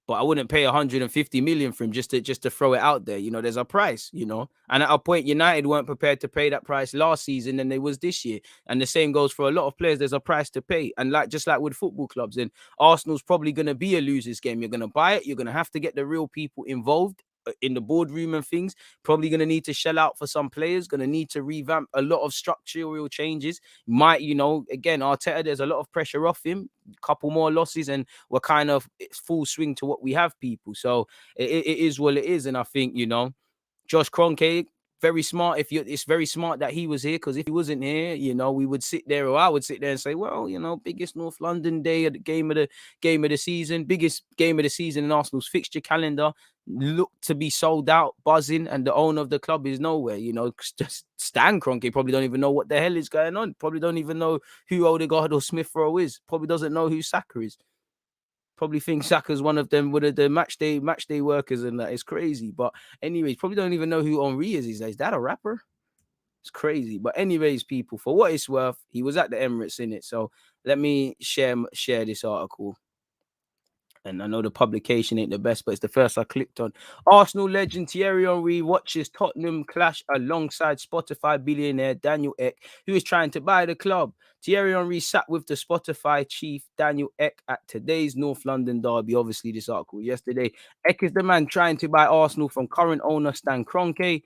but I wouldn't pay 150 million for him just to throw it out there. You know, there's a price, you know, and at a point, United weren't prepared to pay that price last season and they was this year. And the same goes for a lot of players. There's a price to pay. And just like with football clubs, and Arsenal's probably going to be a loser's game. You're going to buy it. You're going to have to get the real people involved in the boardroom and things. Probably going to need to shell out for some players, going to need to revamp a lot of structural changes. Might, you know, again, Arteta, there's a lot of pressure off him, couple more losses, and we're kind of full swing to what we have, people. So it is what it is. And I think, you know, Josh Kroenke, very smart. It's very smart that he was here, because if he wasn't here, you know, we would sit there, or I would sit there and say, well, you know, biggest North London day of the game of the season, biggest game of the season in Arsenal's fixture calendar, look to be sold out, buzzing, and the owner of the club is nowhere. You know, just Stan Kroenke probably don't even know what the hell is going on. Probably don't even know who Odegaard or Smith Rowe is. Probably doesn't know who XHAKA is. Probably think Saka's one of them, one of the match day workers, and that is crazy. But anyways, probably don't even know who Henri is these days. Is that a rapper? It's crazy. But anyways, people, for what it's worth, he was at the Emirates in it. So let me share this article. And I know the publication ain't the best, but it's the first I clicked on. Arsenal legend Thierry Henry watches Tottenham clash alongside Spotify billionaire Daniel Ek, who is trying to buy the club. Thierry Henry sat with the Spotify chief Daniel Ek at today's North London derby. Obviously, this article yesterday. Ek is the man trying to buy Arsenal from current owner Stan Kroenke.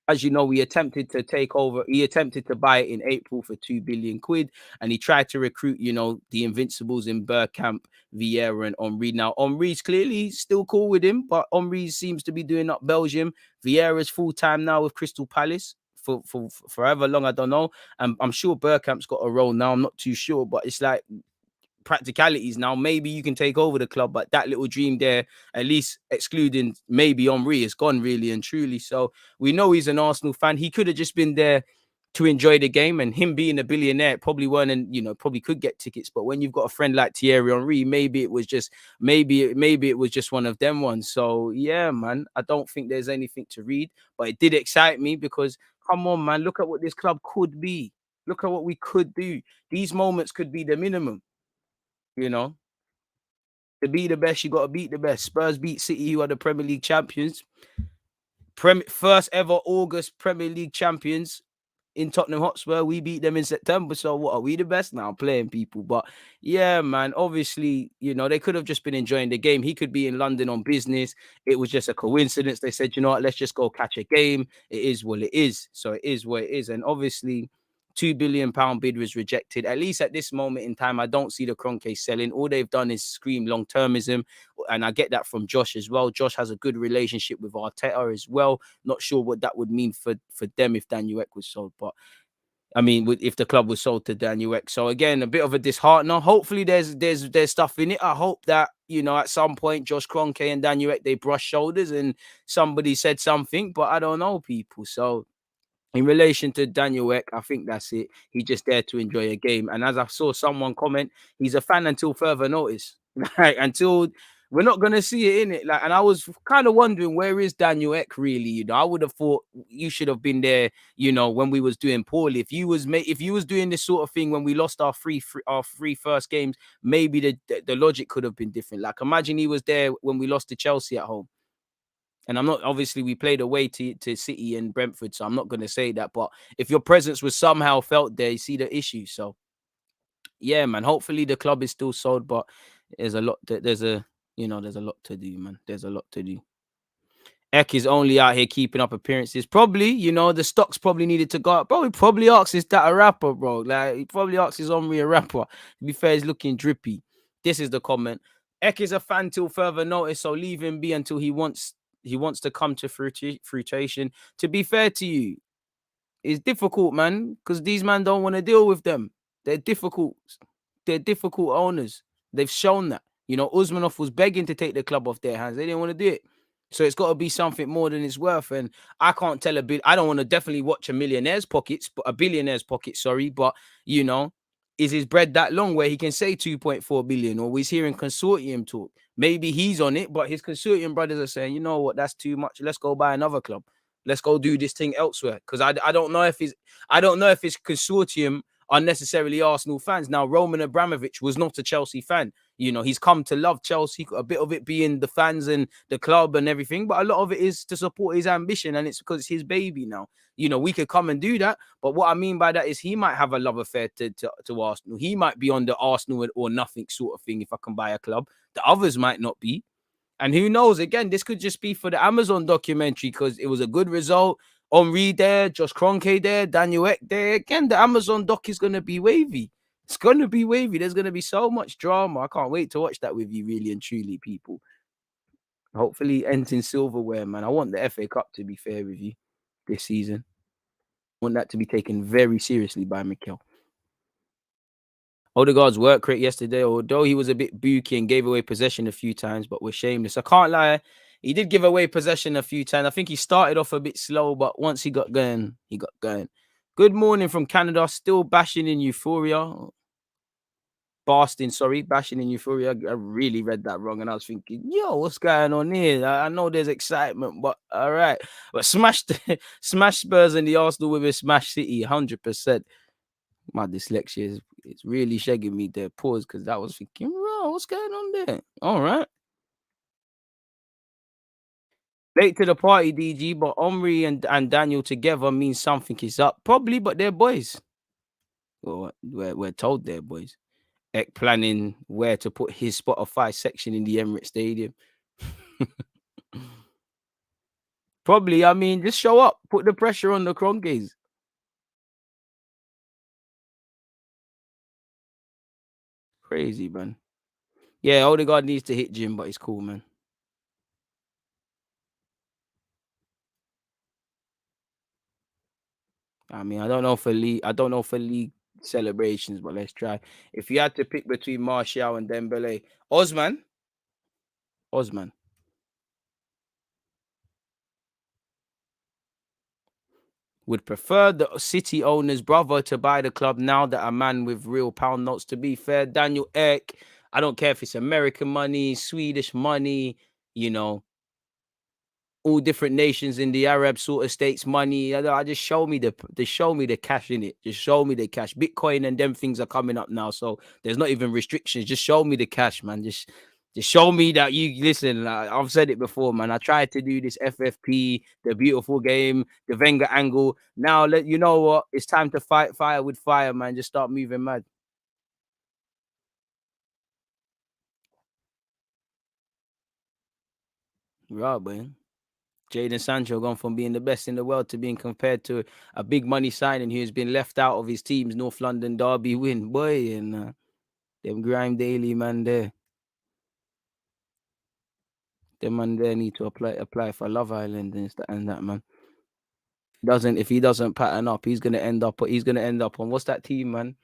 As you know, he attempted to take over. He attempted to buy it in April for 2 billion quid, and he tried to recruit, you know, the Invincibles in Bergkamp, Vieira, and Henri. Now, Henri's clearly still cool with him, but Henri seems to be doing up Belgium. Vieira's full time now with Crystal Palace for forever long. I don't know. I'm sure Bergkamp's got a role now. I'm not too sure, but it's like practicalities now. Maybe you can take over the club, but that little dream there, at least excluding maybe Henri, is gone really and truly. So we know he's an Arsenal fan. He could have just been there to enjoy the game, and him being a billionaire probably weren't, and you know, probably could get tickets. But when you've got a friend like Thierry Henry, maybe it was just one of them ones. So yeah, man, I don't think there's anything to read, but it did excite me, because come on, man, look at what this club could be. Look at what we could do. These moments could be the minimum. You know, to be the best, you got to beat the best. Spurs beat City, who are the Premier League champions. First ever August Premier League champions. in Tottenham Hotspur. We beat them in September. So what, are we the best now playing people? But yeah, man, obviously, you know, they could have just been enjoying the game. He could be in London on business. It was just a coincidence. They said, you know what, let's just go catch a game. It is what it is. So it is what it is. And obviously, £2 billion bid was rejected. At least at this moment in time, I don't see the Kroenke selling. All they've done is scream long-termism. And I get that from Josh as well. Josh has a good relationship with Arteta as well. Not sure what that would mean for them if Daniel Ek was sold. But I mean, if the club was sold to Daniel Ek. So again, a bit of a disheartener. Hopefully there's stuff in it. I hope that, you know, at some point Josh Kroenke and Daniel Ek, they brush shoulders and somebody said something, but I don't know, people. So in relation to Daniel Ek, I think that's it. He's just there to enjoy a game. And as I saw someone comment, he's a fan until further notice. Like, until we're not gonna see it in it. Like, and I was kind of wondering, where is Daniel Ek really? You know, I would have thought you should have been there, you know, when we was doing poorly. If you was doing this sort of thing when we lost our three first games, maybe the logic could have been different. Like, imagine he was there when we lost to Chelsea at home. And I'm not, obviously, we played away to City and Brentford, so I'm not going to say that. But if your presence was somehow felt there, you see the issue. So, yeah, man, hopefully the club is still sold, but there's a lot, there's a lot to do, man. There's a lot to do. Ek is only out here keeping up appearances. Probably, you know, the stocks probably needed to go up. Bro, he probably asks, is that a rapper, bro? Like, he probably asks, is Omri a rapper? To be fair, he's looking drippy. This is the comment. Ek is a fan till further notice, so leave him be until he wants to come to fruition. To be fair to you, it's difficult, man, because these men don't want to deal with them. They're difficult. They're difficult owners. They've shown that. You know, Usmanov was begging to take the club off their hands. They didn't want to do it. So it's got to be something more than it's worth. And I can't tell I don't want to definitely watch a billionaire's pockets, sorry. But, you know, is his bread that long where he can say 2.4 billion, or he's hearing consortium talk? Maybe he's on it, but his consortium brothers are saying, you know what, that's too much. Let's go buy another club. Let's go do this thing elsewhere. Because I don't know if his consortium are necessarily Arsenal fans. Now, Roman Abramovich was not a Chelsea fan. You know, he's come to love Chelsea, a bit of it being the fans and the club and everything, but a lot of it is to support his ambition, and it's because it's his baby now. You know, we could come and do that, but what I mean by that is he might have a love affair to Arsenal. He might be on the Arsenal or nothing sort of thing if I can buy a club. The others might not be. And who knows? Again, this could just be for the Amazon documentary because it was a good result. Henry there, Josh Kroenke there, Daniel Ek there. Again, the Amazon doc is going to be wavy. It's going to be wavy. There's going to be so much drama. I can't wait to watch that with you, really and truly, people. Hopefully it ends in silverware, man. I want the FA Cup, to be fair with you, this season. I want that to be taken very seriously by Mikel. Odegaard's work rate yesterday, although he was a bit booky and gave away possession a few times, but was shameless. I can't lie. He did give away possession a few times. I think he started off a bit slow, but once he got going, he got going. Good morning from Canada. Still bashing in Euphoria. Bashing in Euphoria. I really read that wrong, and I was thinking, yo, what's going on here? I know there's excitement, but all right. But smash Spurs and the Arsenal with a smash City, 100%. My dyslexia is really shagging me there. Pause, because I was thinking, bro, what's going on there? All right. Late to the party, DG, but Omri and Daniel together means something is up. Probably, but they're boys. Well, we're told they're boys. Ek planning where to put his Spotify section in the Emirates Stadium. Probably, I mean, just show up. Put the pressure on the Kroenkes. Crazy, man. Yeah, Odegaard needs to hit gym, but he's cool, man. I mean, I don't know for league celebrations, but let's try. If you had to pick between Martial and Dembele, Osman. Would prefer the City owner's brother to buy the club now that a man with real pound notes. To be fair, Daniel Ek, I don't care if it's American money, Swedish money, you know, all different nations in the Arab sort of states money. I just show me the cash in it. Just show me the cash. Bitcoin and them things are coming up now, so there's not even restrictions. Just show me the cash, man. Just Just show me that you listen. I've said it before, man. I tried to do this FFP, the beautiful game, the Wenger angle. Now, you know what? It's time to fight fire with fire, man. Just start moving mad. Right, man. Jadon Sancho gone from being the best in the world to being compared to a big money signing who's been left out of his team's North London derby win. Boy, and them grime daily man there. Them man there need to apply for Love Island and that man. If he doesn't pattern up, he's gonna end up on what's that team, man?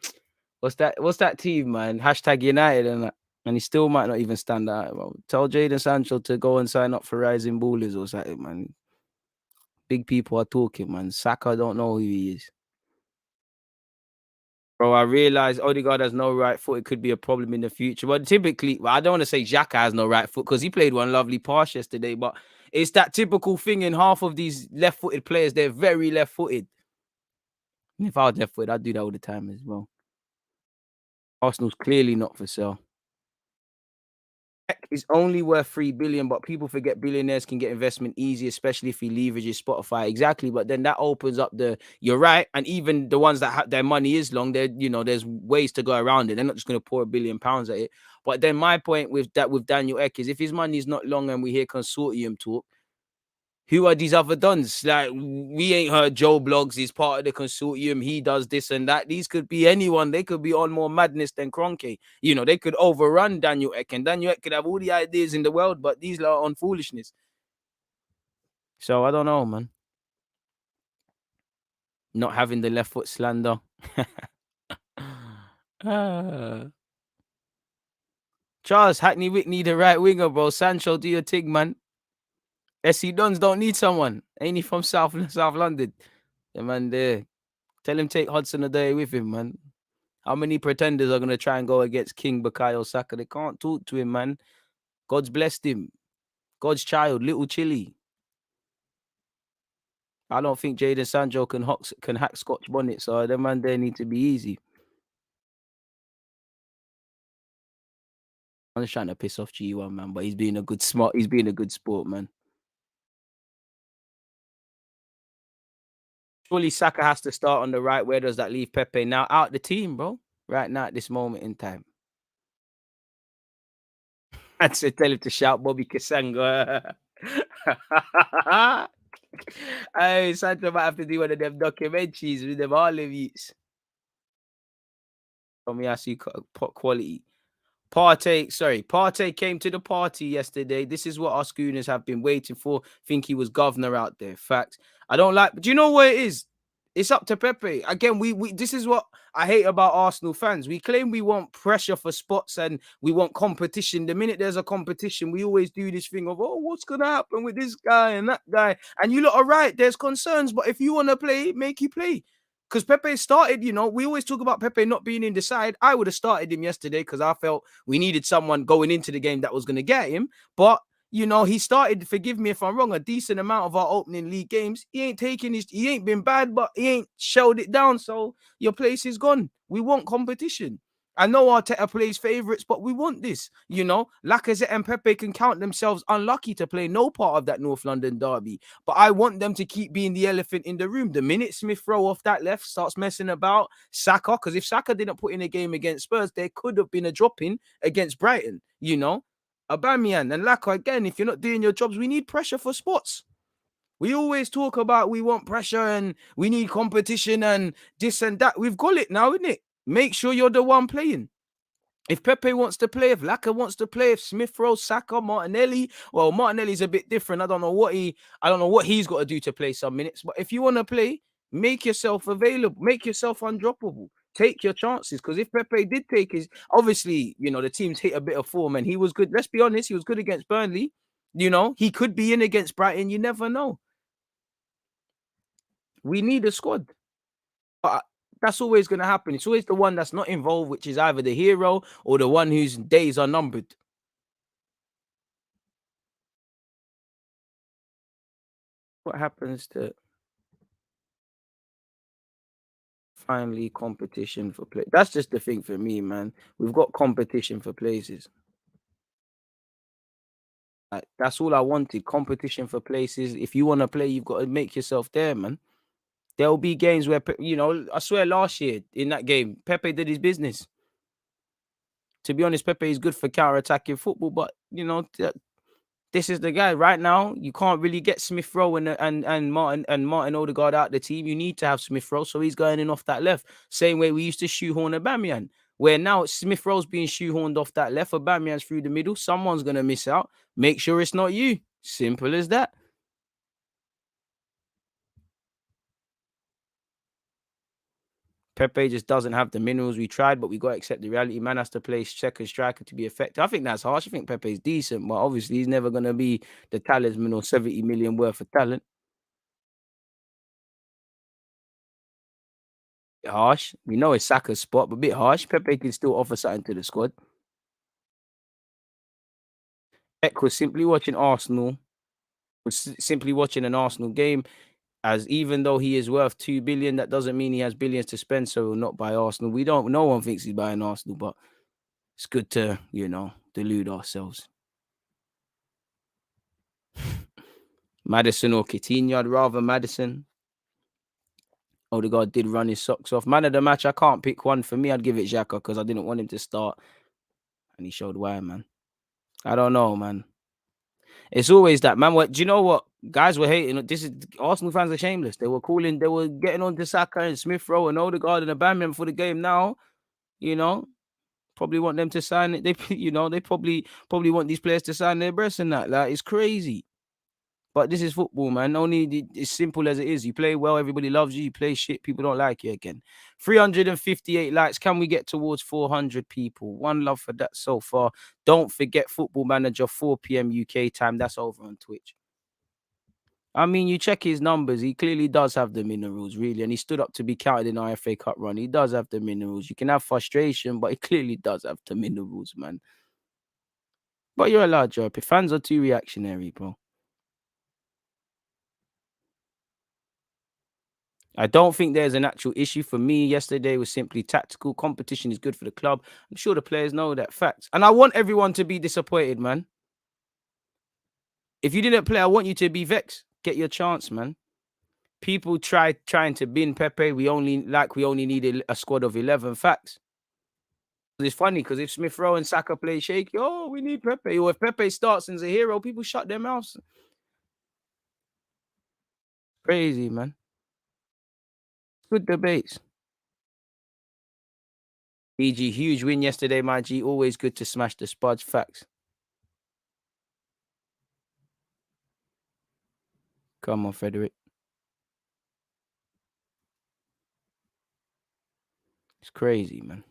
What's that team, man? Hashtag United and he still might not even stand out. Bro. Tell Jadon Sancho to go and sign up for Rising Ballers or something, man. Big people are talking, man. Saka don't know who he is. Bro, I realize Odegaard has no right foot. It could be a problem in the future. But typically, I don't want to say XHAKA has no right foot because he played one lovely pass yesterday. But it's that typical thing in half of these left-footed players. They're very left-footed. If I was left-footed, I'd do that all the time as well. Arsenal's clearly not for sale. Is only worth 3 billion, but people forget billionaires can get investment easy, especially if he leverages Spotify. Exactly, but then that opens up you're right, and even the ones that have their money is long, there's ways to go around it. They're not just going to pour £1 billion at it. But then my point with Daniel Ek is if his money is not long and we hear consortium talk, who are these other dons? Like, we ain't heard Joe Blogs. He's part of the consortium. He does this and that. These could be anyone. They could be on more madness than Kroenke. They could overrun Daniel Ek. And Daniel Ek could have all the ideas in the world, but these are on foolishness. So, I don't know, man. Not having the left foot slander. Charles, Hackney Whitney, the right winger, bro. Sancho, do your thing, man. SC Dons don't need someone. Ain't he from South London? The man there. Tell him take Hudson-Odoi with him, man. How many pretenders are going to try and go against King Bukayo Saka? They can't talk to him, man. God's blessed him. God's child, little Chilly. I don't think Jadon Sancho can hack Scotch bonnet, so the man there need to be easy. I'm just trying to piss off G1, man, but he's being a good sport, man. Surely Saka has to start on the right. Where does that leave Pepe? Now out the team, bro. Right now at this moment in time. I'd say tell him to shout Bobby Kasanga. Hey, Sancho might have to do one of them documentaries with them olive eats. Tell me I see quality. Partey came to the party yesterday. This is what our schooners have been waiting for. Think he was governor out there. Fact. I don't like, but do you know what it is? It's up to Pepe. Again, we this is what I hate about Arsenal fans. We claim we want pressure for spots and we want competition. The minute there's a competition, we always do this thing of, oh, what's going to happen with this guy and that guy? And you lot are right. There's concerns, but if you want to play, make you play. Because Pepe started, we always talk about Pepe not being in the side. I would have started him yesterday because I felt we needed someone going into the game that was going to get him. But, he started, forgive me if I'm wrong, a decent amount of our opening league games. He ain't been bad, but he ain't shelled it down. So your place is gone. We want competition. I know Arteta plays favourites, but we want this. Lacazette and Pepe can count themselves unlucky to play no part of that North London derby. But I want them to keep being the elephant in the room. The minute Smith Rowe off that left starts messing about, Saka, because if Saka didn't put in a game against Spurs, there could have been a drop-in against Brighton, Aubameyang and Laka, again, if you're not doing your jobs, we need pressure for spots. We always talk about we want pressure and we need competition and this and that. We've got it now, isn't it? Make sure you're the one playing. If Pepe wants to play, if Laka wants to play, if Smith Rowe, Saka, Martinelli, well, Martinelli's a bit different. I don't know what he's got to do to play some minutes. But if you want to play, make yourself available, make yourself undroppable. Take your chances. Because if Pepe did take obviously, the team's hit a bit of form and he was good. Let's be honest, he was good against Burnley. He could be in against Brighton. You never know. We need a squad. But that's always going to happen. It's always the one that's not involved, which is either the hero or the one whose days are numbered. What happens to finally competition for play? That's just the thing for me, man. We've got competition for places. That's all I wanted. Competition for places. If you want to play, you've got to make yourself there, man. There'll be games where, I swear last year in that game, Pepe did his business. To be honest, Pepe is good for counter-attacking football, but, this is the guy right now. You can't really get Smith Rowe and Martin Odegaard out the team. You need to have Smith Rowe, so he's going in off that left. Same way we used to shoehorn Aubameyang, where now Smith Rowe's being shoehorned off that left. Aubameyang's through the middle. Someone's gonna miss out. Make sure it's not you. Simple as that. Pepe just doesn't have the minerals. We tried, but we got to accept the reality. Man has to play second striker to be effective. I think that's harsh. I think Pepe's decent, but obviously he's never going to be the talisman or 70 million worth of talent. Harsh. We know it's Saka's spot, but a bit harsh. Pepe can still offer something to the squad. Ek was simply watching Arsenal. Was simply watching an Arsenal game. As even though he is worth 2 billion, that doesn't mean he has billions to spend. So not buy Arsenal. No one thinks he's buying Arsenal, but it's good to, delude ourselves. Maddison or Coutinho? I'd rather Maddison. Odegaard did run his socks off. Man of the match, I can't pick one. For me, I'd give it XHAKA because I didn't want him to start. And he showed why, man. I don't know, man. It's always that, man. Do you know what? Guys were hating. Arsenal fans are shameless. They were getting on to Saka and Smith Rowe and Odegaard and Aubameyang for the game now. Probably want them to sign it. They probably want these players to sign their breasts and that. Like, it's crazy. But this is football, man. Only it's simple as it is. You play well, everybody loves you. You play shit, people don't like you again. 358 likes. Can we get towards 400 people? One love for that so far. Don't forget Football Manager, 4 p.m. UK time. That's over on Twitch. I mean, you check his numbers. He clearly does have the minerals, really. And he stood up to be counted in our FA Cup run. He does have the minerals. You can have frustration, but he clearly does have the minerals, man. But you're allowed, Joe. Fans are too reactionary, bro. I don't think there's an actual issue. For me, yesterday was simply tactical. Competition is good for the club. I'm sure the players know that fact. And I want everyone to be disappointed, man. If you didn't play, I want you to be vexed. Get your chance, man. People trying to bin Pepe. We only needed a squad of 11. Facts. It's funny because if Smith Rowe and Saka play shaky, we need Pepe. Or if Pepe starts and is a hero, people shut their mouths. Crazy, man. Good debates. BG, huge win yesterday, my G. Always good to smash the SPURS. Facts. Come on, Frederick. It's crazy, man.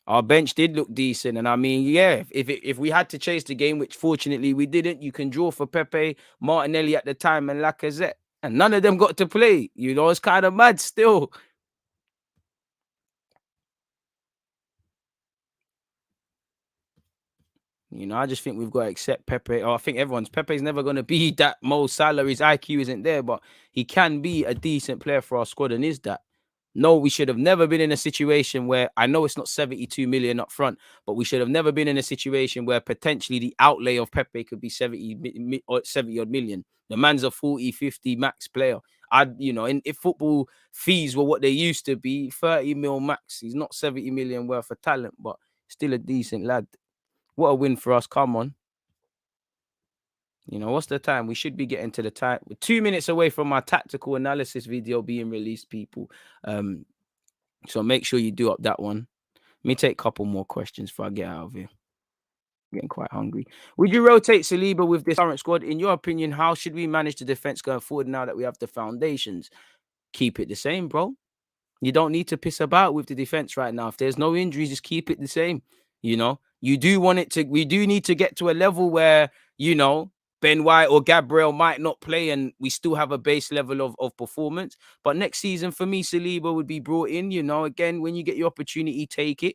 Our bench did look decent. And I mean, yeah, if we had to chase the game, which fortunately we didn't, you can draw for Pepe, Martinelli at the time, and Lacazette. And none of them got to play. It's kind of mad still. I just think we've got to accept Pepe. I think Pepe's never going to be that Mo Salah. His IQ isn't there, but he can be a decent player for our squad and is that. No, we should have never been in a situation where, I know it's not 72 million up front, but we should have never been in a situation where potentially the outlay of Pepe could be 70 odd million. The man's a 40, 50 max player. If football fees were what they used to be, 30 mil max. He's not 70 million worth of talent, but still a decent lad. What a win for us. Come on. What's the time? We should be getting to the time. We're 2 minutes away from my tactical analysis video being released, people. So make sure you do up that one. Let me take a couple more questions before I get out of here. I'm getting quite hungry. Would you rotate Saliba with this current squad? In your opinion, how should we manage the defense going forward now that we have the foundations? Keep it the same, bro. You don't need to piss about with the defense right now. If there's no injuries, just keep it the same. We do need to get to a level where, Ben White or Gabriel might not play and we still have a base level of performance. But next season, for me, Saliba would be brought in, again, when you get your opportunity, take it,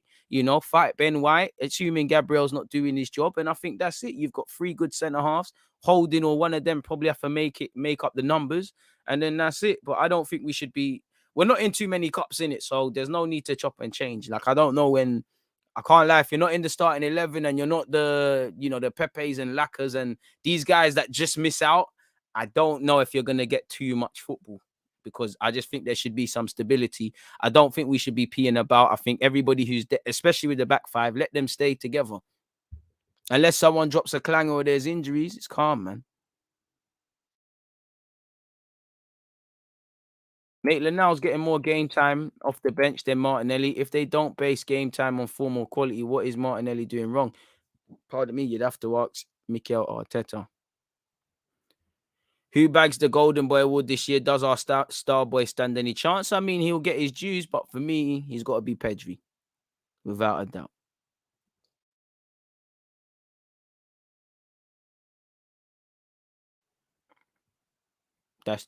fight Ben White, assuming Gabriel's not doing his job. And I think that's it. You've got 3 good centre-halves. Holding or one of them probably have to make up the numbers. And then that's it. But I don't think we're not in too many cups in it. So there's no need to chop and change. Like, I don't know when I can't lie. If you're not in the starting 11 and you're not the, the Pepes and Lackers and these guys that just miss out, I don't know if you're going to get too much football, because I just think there should be some stability. I don't think we should be peeing about. I think everybody who's, especially with the back five, let them stay together. Unless someone drops a clanger or there's injuries, it's calm, man. Maitland-Niles getting more game time off the bench than Martinelli. If they don't base game time on form or quality, what is Martinelli doing wrong? Pardon me, you'd have to ask Mikel Arteta. Who bags the Golden Boy Award this year? Does our star boy stand any chance? I mean, he'll get his dues, but for me, he's got to be Pedri, without a doubt.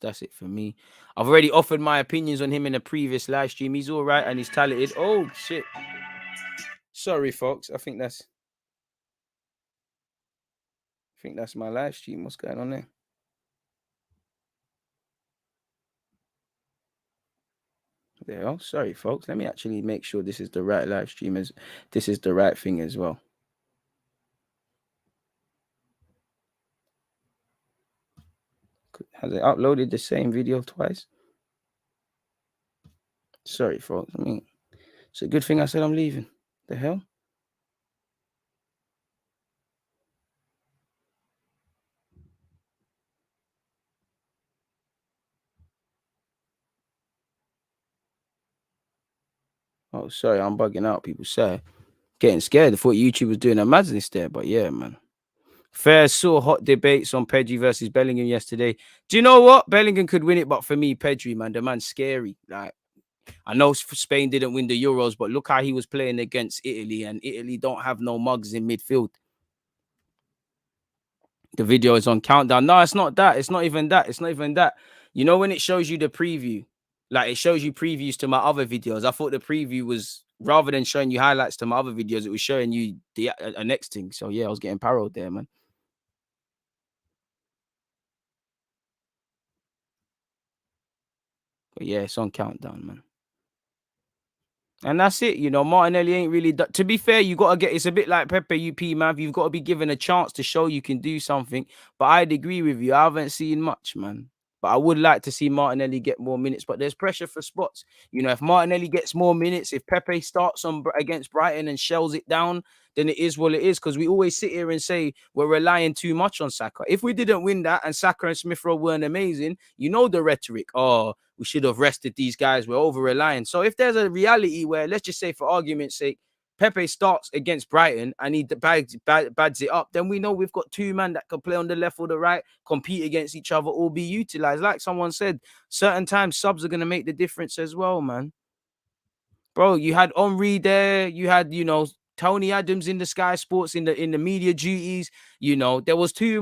That's it for me. I've already offered my opinions on him in a previous live stream. He's all right and he's talented. Oh, shit. Sorry, folks. I think that's my live stream. What's going on there? There. Oh, sorry, folks. Let me actually make sure this is the right live stream. This is the right thing as well. Has it uploaded the same video twice? Sorry, folks. I mean, it's a good thing I said I'm leaving. The hell? Oh, sorry, I'm bugging out. People say, getting scared. I thought YouTube was doing a madness there, but yeah, man. Fair saw hot debates on Pedri versus Bellingham yesterday. Do you know what? Bellingham could win it, but for me, Pedri, man, the man's scary. Like, I know Spain didn't win the Euros, but look how he was playing against Italy, and Italy don't have no mugs in midfield. The video is on countdown. No, it's not that. It's not even that. It's not even that. You know, when it shows you the preview, like it shows you previews to my other videos. I thought the preview was, rather than showing you highlights to my other videos, it was showing you the next thing. So yeah, I was getting parodied there, man. But yeah, it's on countdown, man. And that's it. You know, Martinelli ain't really... To be fair, you got to get... It's a bit like Pepe, UP, man. You've got to be given a chance to show you can do something. But I'd agree with you. I haven't seen much, man. But I would like to see Martinelli get more minutes. But there's pressure for spots. You know, if Martinelli gets more minutes, if Pepe starts on against Brighton and shells it down, then it is what it is. Because we always sit here and say we're relying too much on Saka. If we didn't win that and Saka and Smith Rowe weren't amazing, you know the rhetoric. Oh, we should have rested these guys. We're over-relying. So if there's a reality where, let's just say for argument's sake, Pepe starts against Brighton and he bads it up, then we know we've got two men that can play on the left or the right, compete against each other, or be utilized. Like someone said, certain times subs are going to make the difference as well, man. Bro, you had Henry there. You had, you know, Tony Adams in the Sky Sports in the media duties. You know, there was too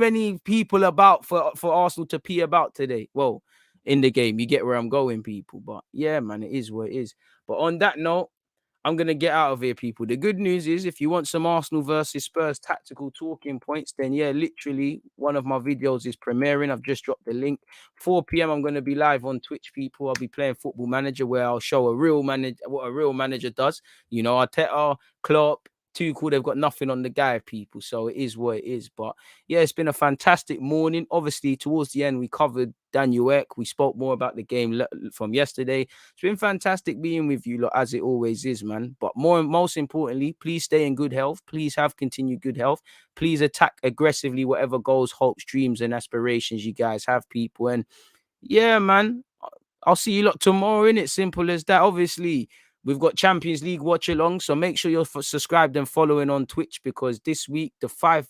many people about for Arsenal to pee about today. Well, in the game, you get where I'm going, people. But yeah, man, it is what it is. But on that note, I'm going to get out of here, people. The good news is if you want some Arsenal versus Spurs tactical talking points, then yeah, literally one of my videos is premiering. I've just dropped the link. 4 p.m. I'm going to be live on Twitch, people. I'll be playing Football Manager where I'll show what a real manager does. You know, Arteta, Klopp, Tuchel, they've got nothing on the guy, people. So it is what it is. But yeah, it's been a fantastic morning. Obviously, towards the end, we covered Daniel Ek. We spoke more about the game from yesterday. It's been fantastic being with you, as it always is, man. But most importantly, please stay in good health. Please have continued good health. Please attack aggressively whatever goals, hopes, dreams, and aspirations you guys have, people. And yeah, man, I'll see you lot tomorrow, innit? Simple as that. Obviously, we've got Champions League watch along, so make sure you're subscribed and following on Twitch, because this week, I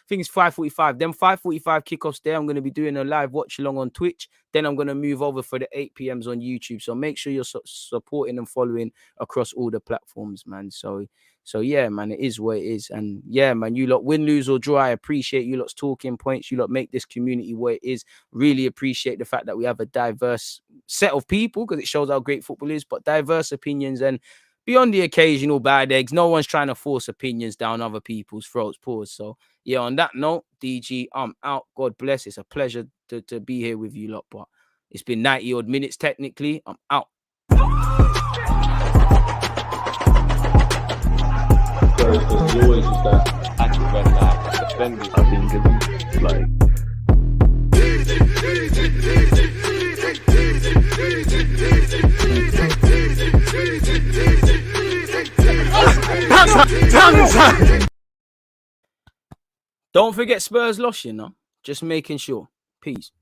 think it's 5:45. Then 5:45 kickoffs there. I'm going to be doing a live watch along on Twitch. Then I'm going to move over for the 8 p.m.s on YouTube. So make sure you're supporting and following across all the platforms, man. So yeah, man, it is what it is. And yeah, man, you lot win, lose or draw, I appreciate you lot's talking points. You lot make this community what it is. Really appreciate the fact that we have a diverse set of people, because it shows how great football is, but diverse opinions and beyond the occasional bad eggs. No one's trying to force opinions down other people's throats. Pause. So yeah, on that note, DG, I'm out. God bless. It's a pleasure to be here with you lot, but it's been 90 odd minutes technically. I'm out. defenders. I think it's like. Don't forget Spurs lost, you know. Just making sure. Peace.